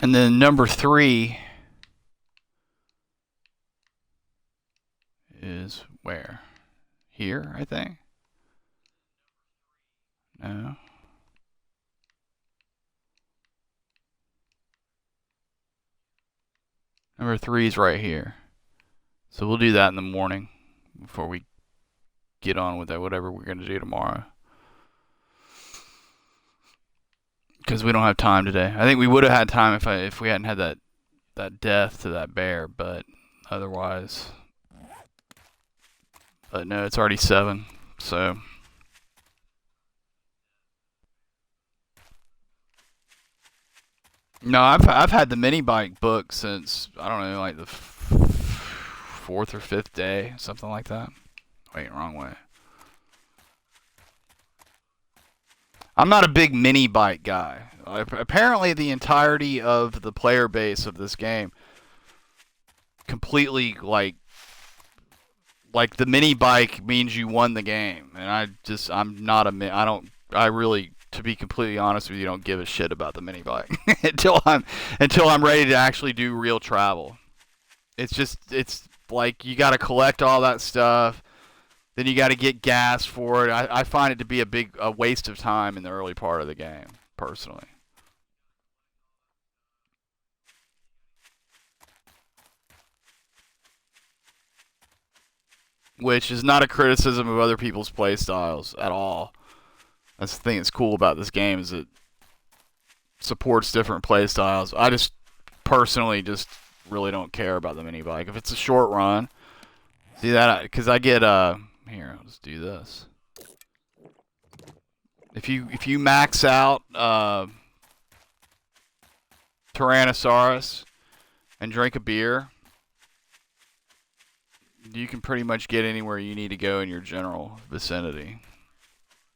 S1: And then number 3 is where? Here, I think. No. Number 3 is right here. So we'll do that in the morning before we get on with that, whatever we're going to do tomorrow. Because we don't have time today. I think we would have had time if we hadn't had that death to that bear, but otherwise. But no, it's already 7, so. No, I've had the mini bike book since, I don't know, like the 4th or 5th day, something like that. Wait, wrong way. I'm not a big mini bike guy. Apparently, the entirety of the player base of this game completely like the mini bike means you won the game, and I'm not a I really, to be completely honest with you, don't give a shit about the mini bike until I'm ready to actually do real travel. It's like you got to collect all that stuff. Then you got to get gas for it. I find it to be a waste of time in the early part of the game, personally. Which is not a criticism of other people's play styles at all. That's the thing that's cool about this game, is it supports different play styles. I just personally just really don't care about the mini bike. If it's a short run, see that, because I get here, I'll just do this. If you max out Tyrannosaurus and drink a beer, you can pretty much get anywhere you need to go in your general vicinity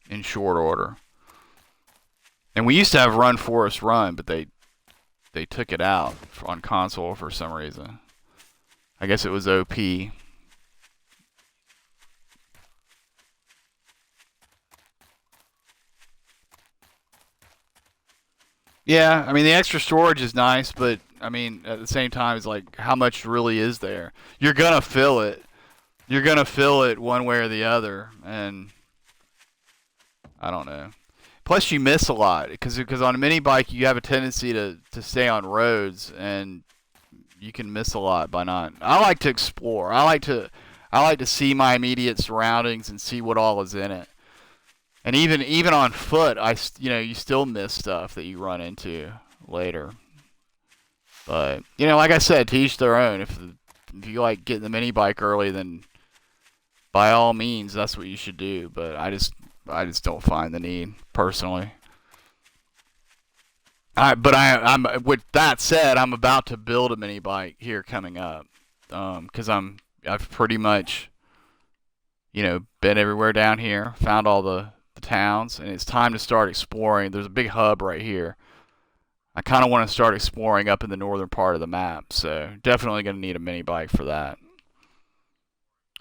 S1: in short order. And we used to have Run Forest Run, but they took it out on console for some reason. I guess it was OP. Yeah, I mean the extra storage is nice, but I mean at the same time it's like how much really is there? You're gonna fill it. You're gonna fill it one way or the other, and I don't know. Plus you miss a lot because on a mini bike you have a tendency to stay on roads and you can miss a lot by not. I like to explore. I like to see my immediate surroundings and see what all is in it. And even on foot, you still miss stuff that you run into later. But like I said, to each their own. If you like getting the mini bike early, then by all means, that's what you should do. But I just don't find the need personally. I'm with that said, I'm about to build a mini bike here coming up, because I've pretty much been everywhere down here, found all the towns, and it's time to start exploring. There's a big hub right here. I kind of want to start exploring up in the northern part of the map, so definitely going to need a mini bike for that.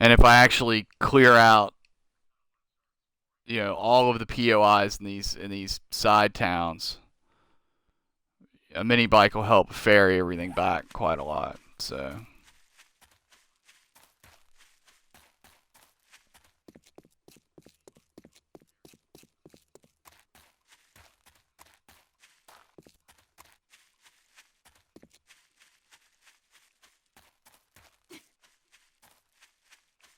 S1: And if I actually clear out, all of the POIs in these side towns, a mini bike will help ferry everything back quite a lot. So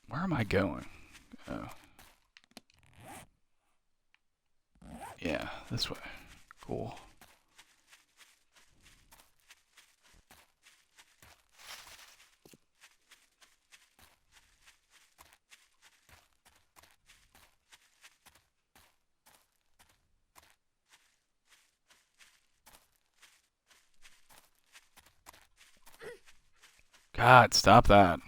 S1: where am I going? Oh, yeah, this way. Cool. God, stop that.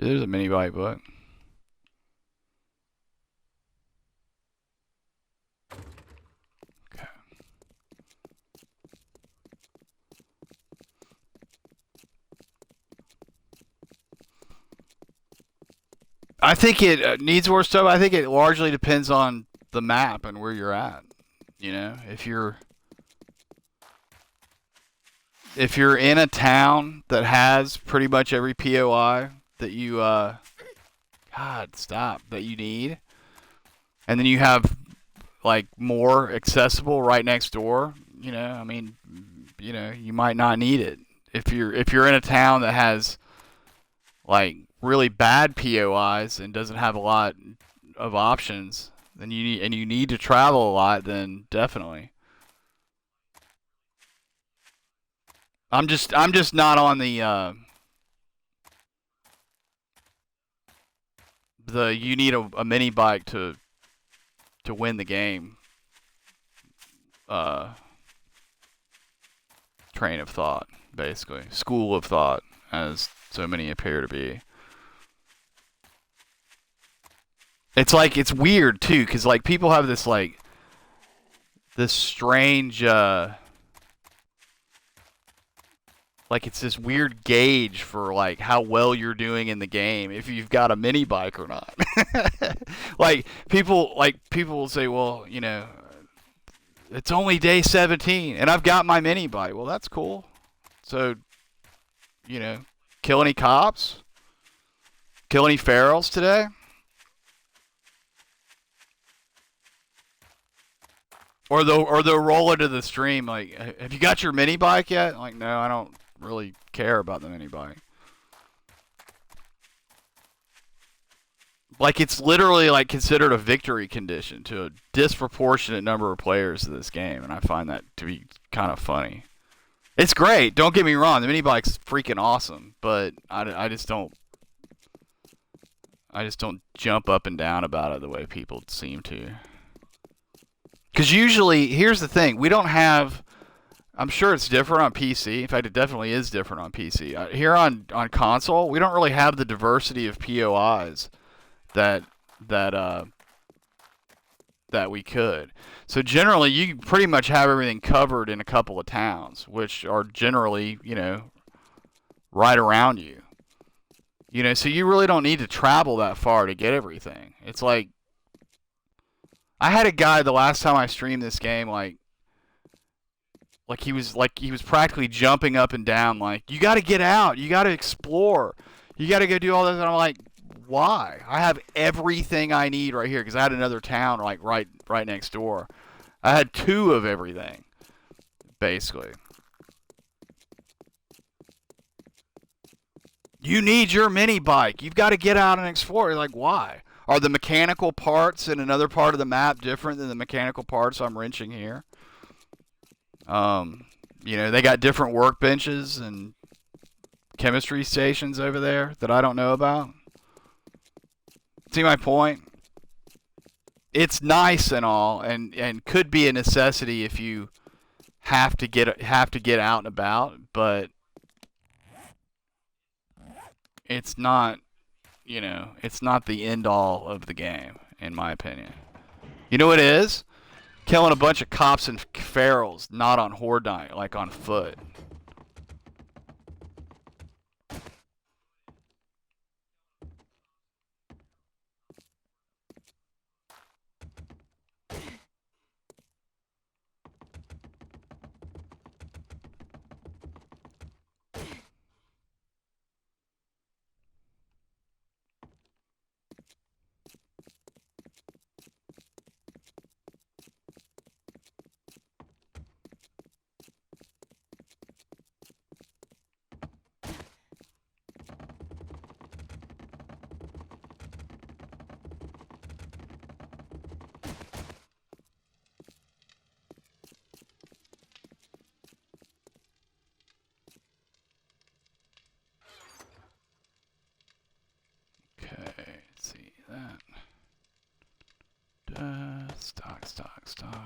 S1: See, there's a mini bike book. Okay. I think it needs more stuff. I think it largely depends on the map and where you're at. If you're in a town that has pretty much every POI that you God, stop, that you need, and then you have like more accessible right next door, I mean, you might not need it. If you're in a town that has like really bad POIs and doesn't have a lot of options, then you need to travel a lot, then definitely. I'm just not on the you need a mini bike to win the game uh train of thought, basically. School of thought, as so many appear to be. It's like it's weird too, because like people have this strange like it's this weird gauge for like how well you're doing in the game if you've got a mini bike or not. Like people will say, well, it's only day 17 and I've got my mini bike. Well, that's cool. So, you know, kill any cops? Kill any ferals today? Or they'll roll into the stream like, have you got your mini bike yet? I'm like, no, I don't really care about the mini bike. Like, it's literally like considered a victory condition to a disproportionate number of players of this game, and I find that to be kind of funny. It's great. Don't get me wrong. The mini bike's freaking awesome, but I just don't jump up and down about it the way people seem to. Because usually, here's the thing: we don't have. I'm sure it's different on PC. In fact, it definitely is different on PC. Here on console, we don't really have the diversity of POIs that that uh that we could. So generally, you pretty much have everything covered in a couple of towns, which are generally, right around you. So you really don't need to travel that far to get everything. It's like I had a guy the last time I streamed this game, he was practically jumping up and down, like, you got to get out, you got to explore, you got to go do all this, and I'm like, why? I have everything I need right here because I had another town like right next door. I had 2 of everything, basically. You need your mini bike. You've got to get out and explore. You're like, why? Are the mechanical parts in another part of the map different than the mechanical parts I'm wrenching here? They got different workbenches and chemistry stations over there that I don't know about. See my point? It's nice and all, and could be a necessity if you have to get out and about, but it's not, it's not the end all of the game, in my opinion. You know what it is? Killing a bunch of cops and ferals, not on horde night, like on foot. Okay, let's see that. Stock.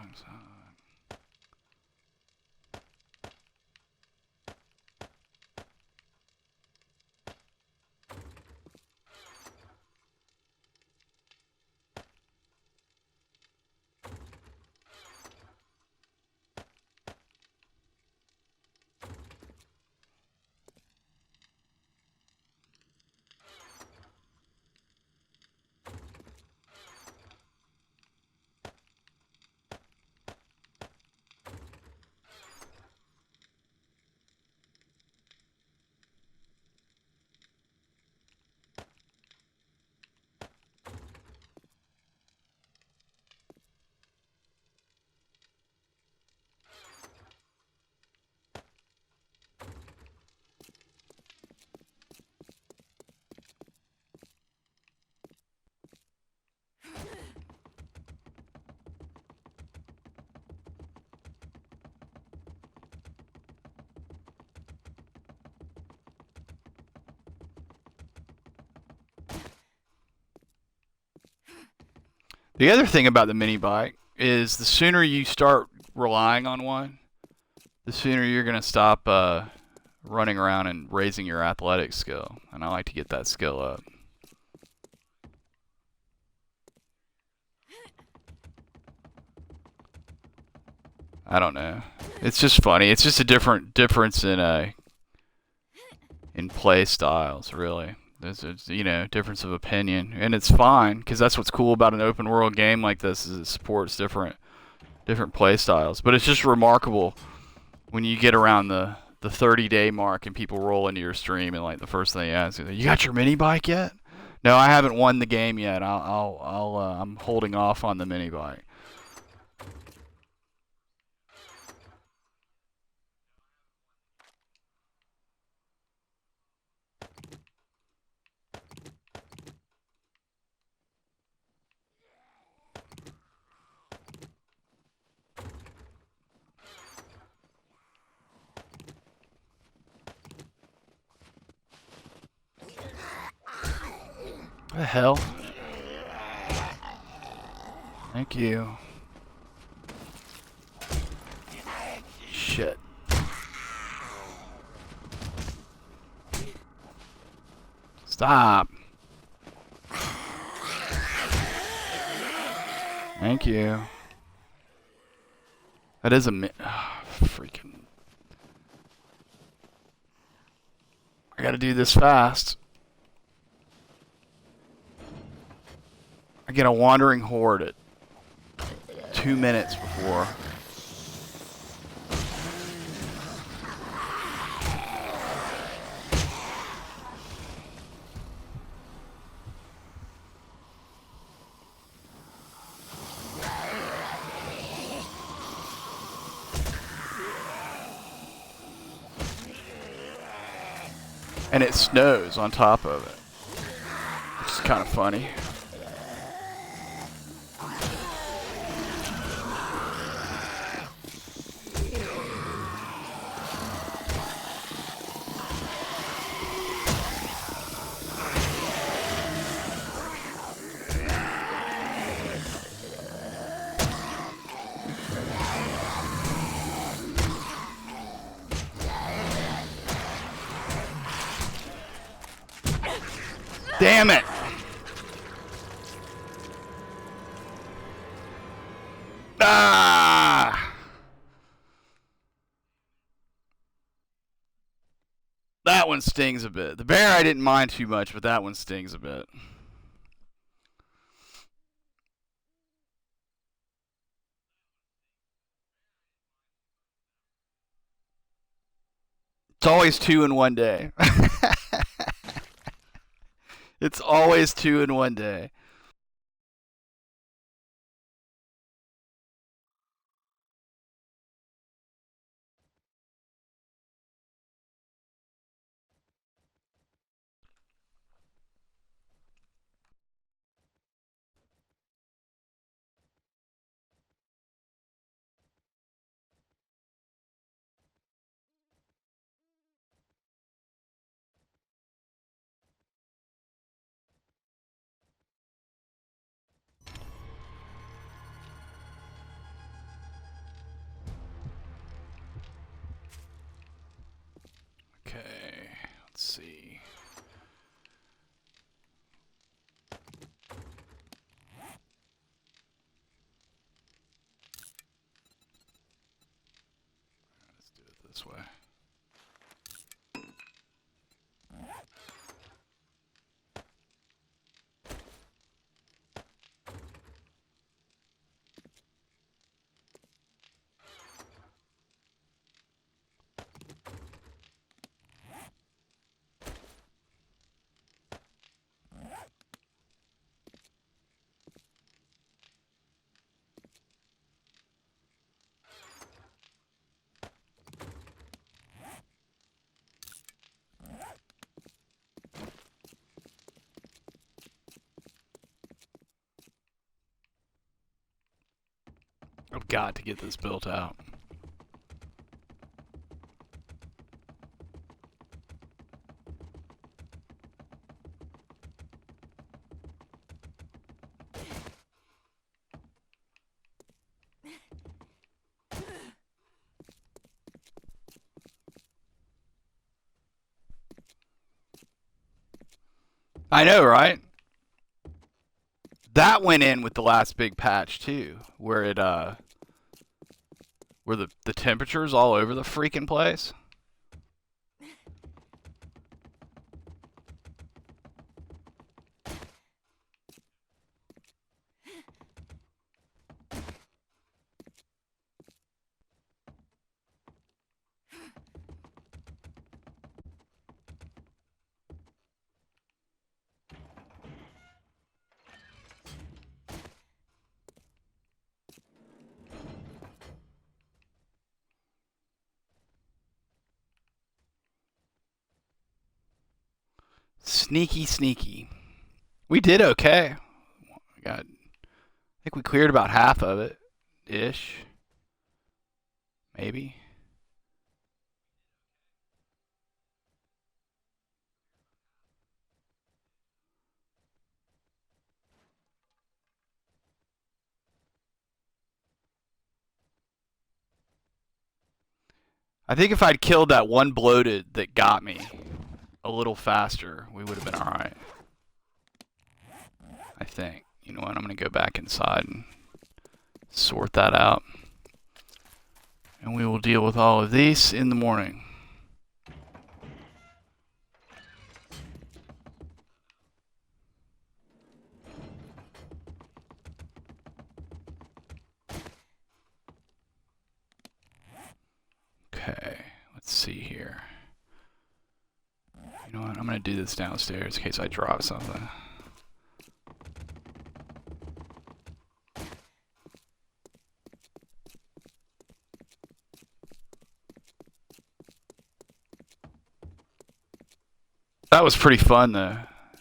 S1: The other thing about the mini bike is the sooner you start relying on one, the sooner you're going to stop running around and raising your athletic skill. And I like to get that skill up. I don't know. It's just funny. It's just a difference in play styles, really. There's difference of opinion, and it's fine because that's what's cool about an open world game like this is it supports different play styles. But it's just remarkable when you get around the 30-day mark and people roll into your stream and like the first thing they ask you got your mini bike yet? No, I haven't won the game yet. I'm holding off on the mini bike. What the hell? Thank you. Shit. Stop. Thank you. That is a freaking. I gotta do this fast. I get a wandering horde at 2 minutes before. And it snows on top of it, which is kind of funny. Damn it! Ah! That one stings a bit. The bear I didn't mind too much, but that one stings a bit. It's always 2 in one day. It's always 2 in one day. Okay, let's see. Let's do it this way. I've got to get this built out. I know, right? That went in with the last big patch too, where it where the temperature's all over the freaking place. Sneaky, sneaky. We did okay. We got, I think we cleared about half of it, ish, maybe. I think if I'd killed that one bloated that got me a little faster, we would have been alright. I think. You know what? I'm going to go back inside and sort that out. And we will deal with all of these in the morning. Okay, let's see here. You know what? I'm going to do this downstairs in case I drop something. That was pretty fun, though.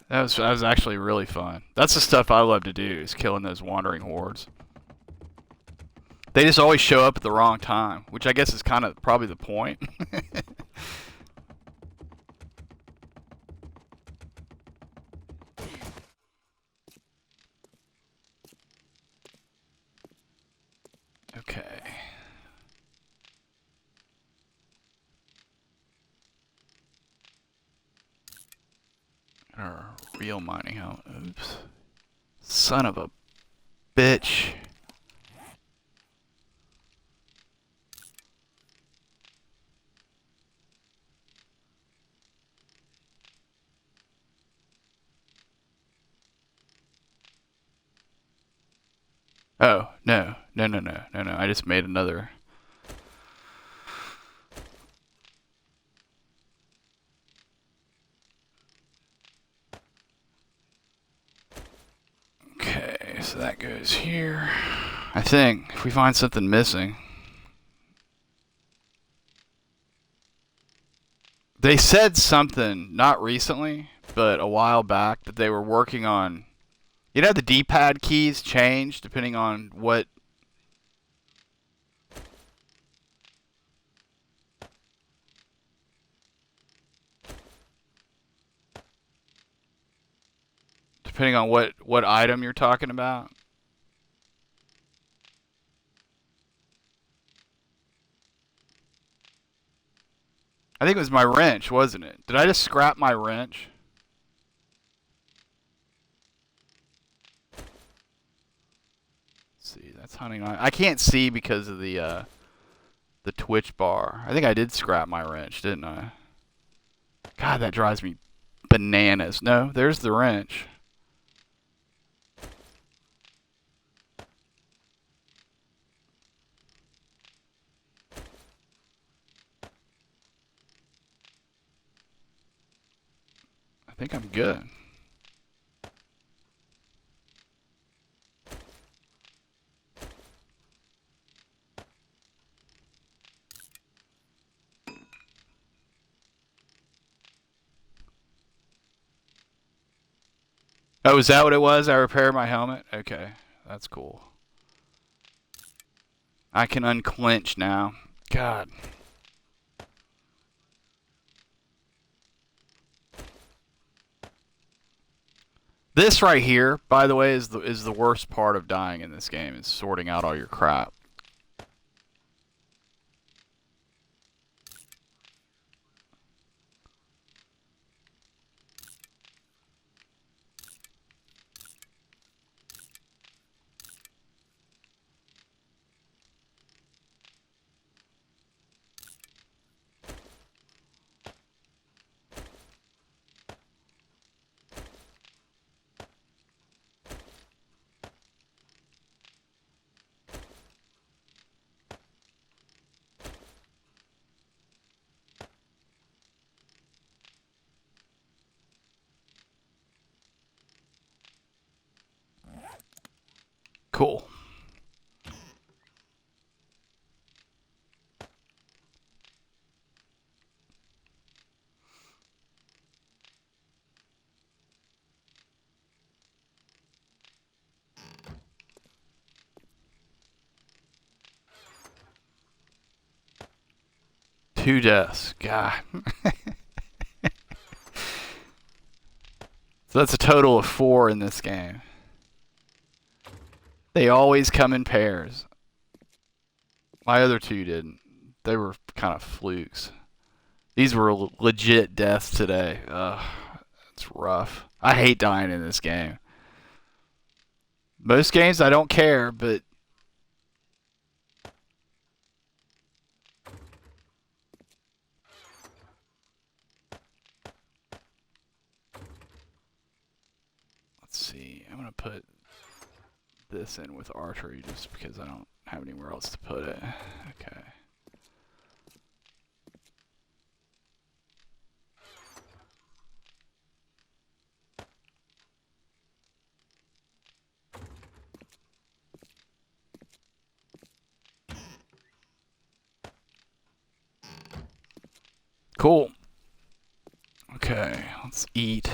S1: That was actually really fun. That's the stuff I love to do, is killing those wandering hordes. They just always show up at the wrong time, which I guess is kind of probably the point. Okay. Our real mining helmet. Oops. Son of a bitch. Oh, no. No, no, no. No, no. I just made another. Okay, so that goes here. I think, if we find something missing. They said something, not recently, but a while back, that they were working on. You know, the D-pad keys change depending on what. Depending on what item you're talking about. I think it was my wrench, wasn't it? Did I just scrap my wrench? Let's see, that's hunting on. I can't see because of the Twitch bar. I think I did scrap my wrench, didn't I? God, that drives me bananas. No, there's the wrench. I think I'm good. Oh, is that what it was? I repaired my helmet? Okay, that's cool. I can unclench now. God. This right here, by the way, is the worst part of dying in this game, is sorting out all your crap. Cool. Two deaths. God. So that's a total of 4 in this game. They always come in pairs. My other 2 didn't. They were kind of flukes. These were legit deaths today. It's rough. I hate dying in this game. Most games I don't care, but let's see. I'm gonna put this in with archery just because I don't have anywhere else to put it. Okay. Cool. Okay, let's eat.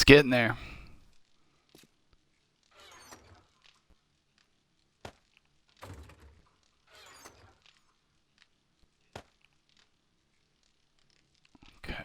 S1: It's getting there. Okay.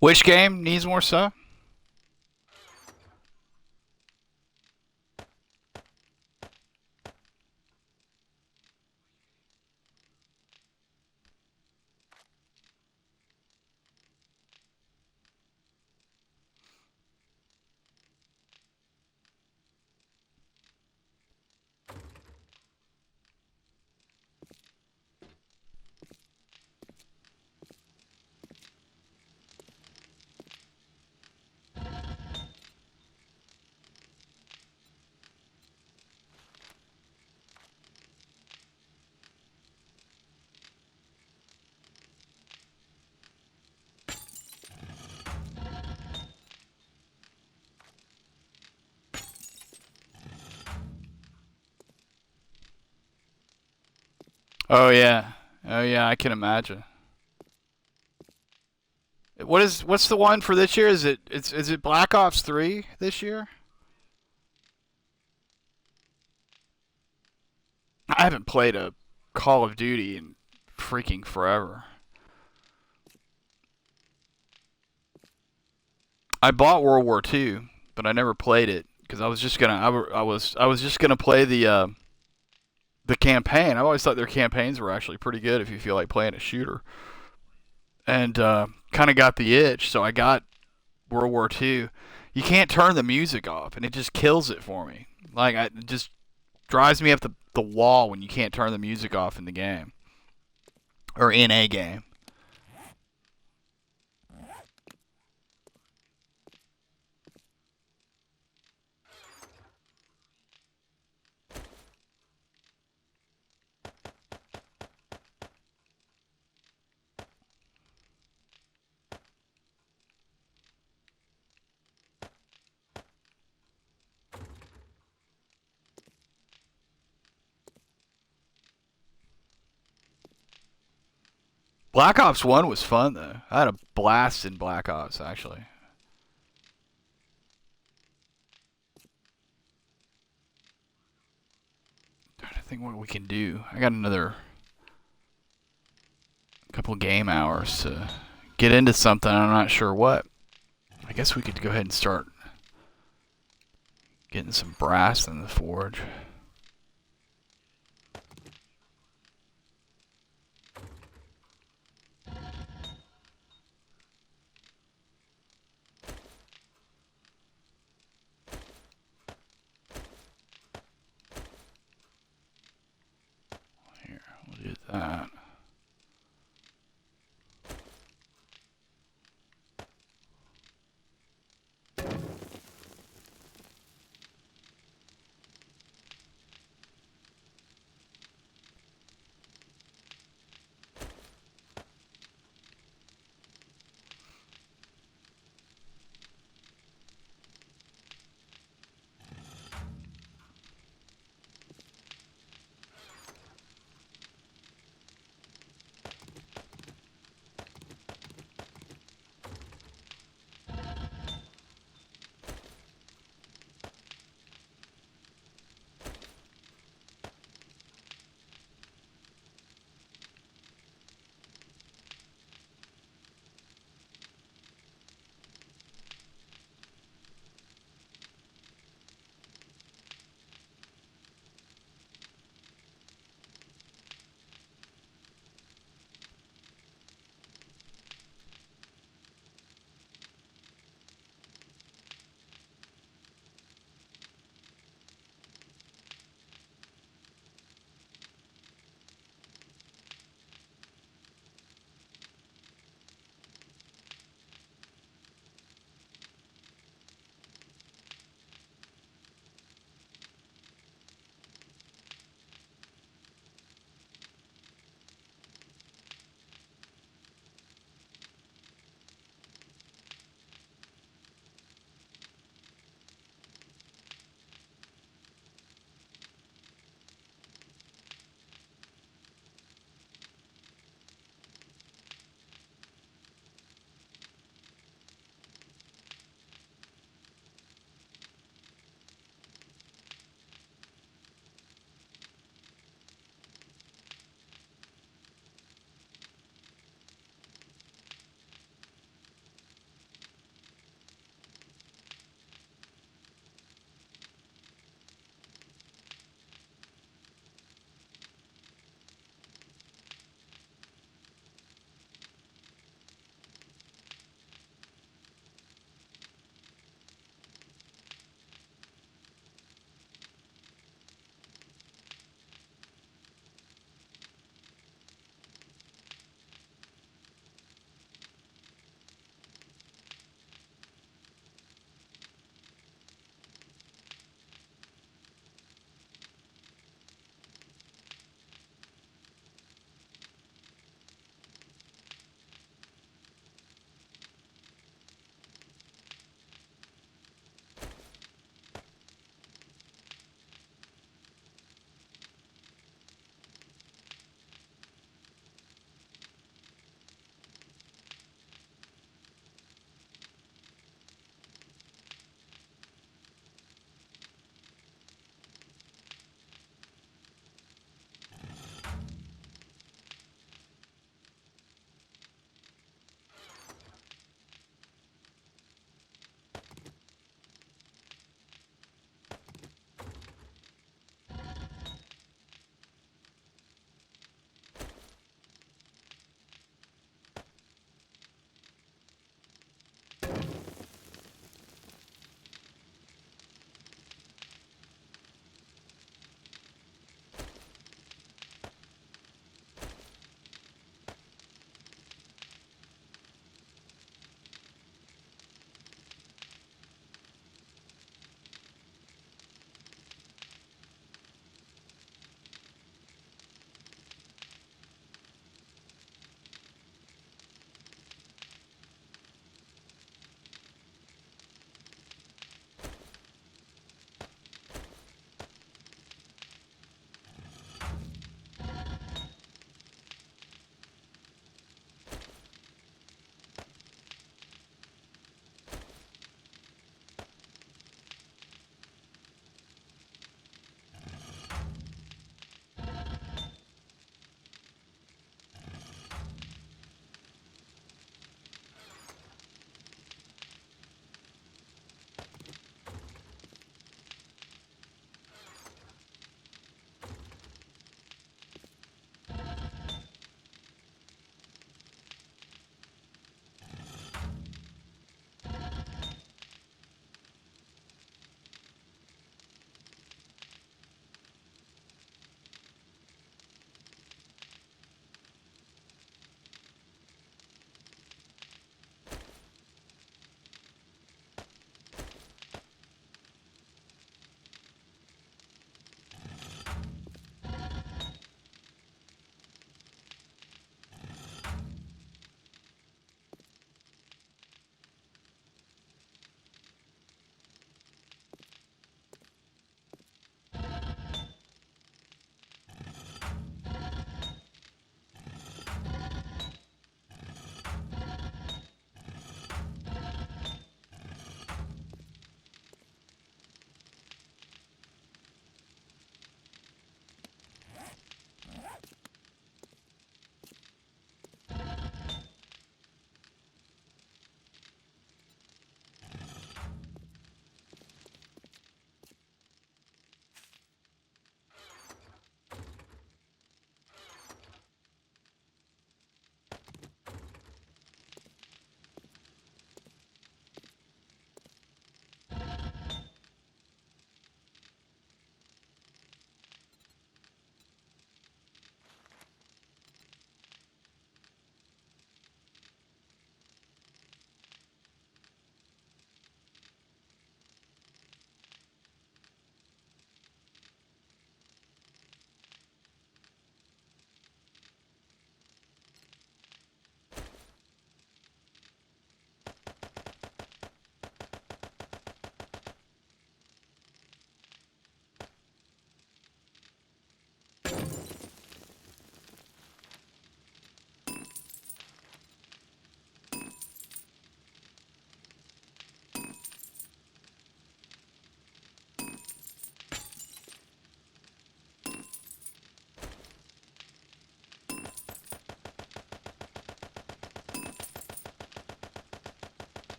S1: Which game needs more stuff? Oh yeah. Oh yeah, I can imagine. What's the one for this year? Is it Black Ops 3 this year? I haven't played a Call of Duty in freaking forever. I bought World War II, but I never played it because I was just gonna I was just gonna play the campaign. I always thought their campaigns were actually pretty good if you feel like playing a shooter, and kind of got the itch, so I got World War II. You can't turn the music off, and it just kills it for me. Like it just drives me up the wall when you can't turn the music off in the game or in a game. Black Ops 1 was fun though. I had a blast in Black Ops actually. Trying to think what we can do. I got another couple game hours to get into something. I'm not sure what. I guess we could go ahead and start getting some brass in the forge. Here, we'll do that.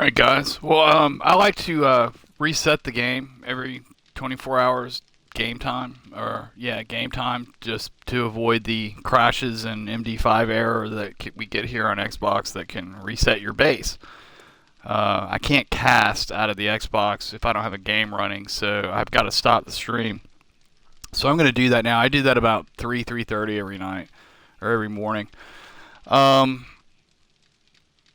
S1: Alright guys, well I like to reset the game every 24 hours game time, or yeah, game time, just to avoid the crashes and MD5 error that we get here on Xbox that can reset your base. I can't cast out of the Xbox if I don't have a game running, so I've got to stop the stream. So I'm going to do that now. I do that about 3:30 every night, or every morning. Um,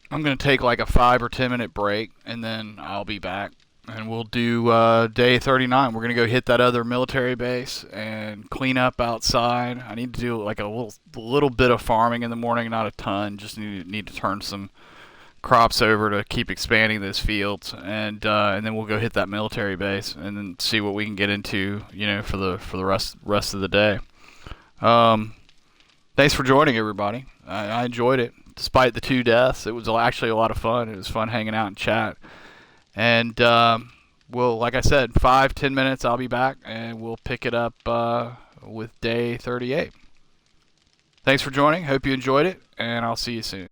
S1: I'm going to take like a 5 or 10 minute break, and then I'll be back. And we'll do day 39. We're going to go hit that other military base and clean up outside. I need to do like a little bit of farming in the morning, not a ton. Just need to turn some crops over to keep expanding those fields, and then we'll go hit that military base and then see what we can get into, for the rest of the day. Thanks for joining, everybody. I enjoyed it, despite the 2 deaths. It was actually a lot of fun. It was fun hanging out and chat. And well, like I said, 5-10 minutes, I'll be back, and we'll pick it up with day 38. Thanks for joining. Hope you enjoyed it, and I'll see you soon.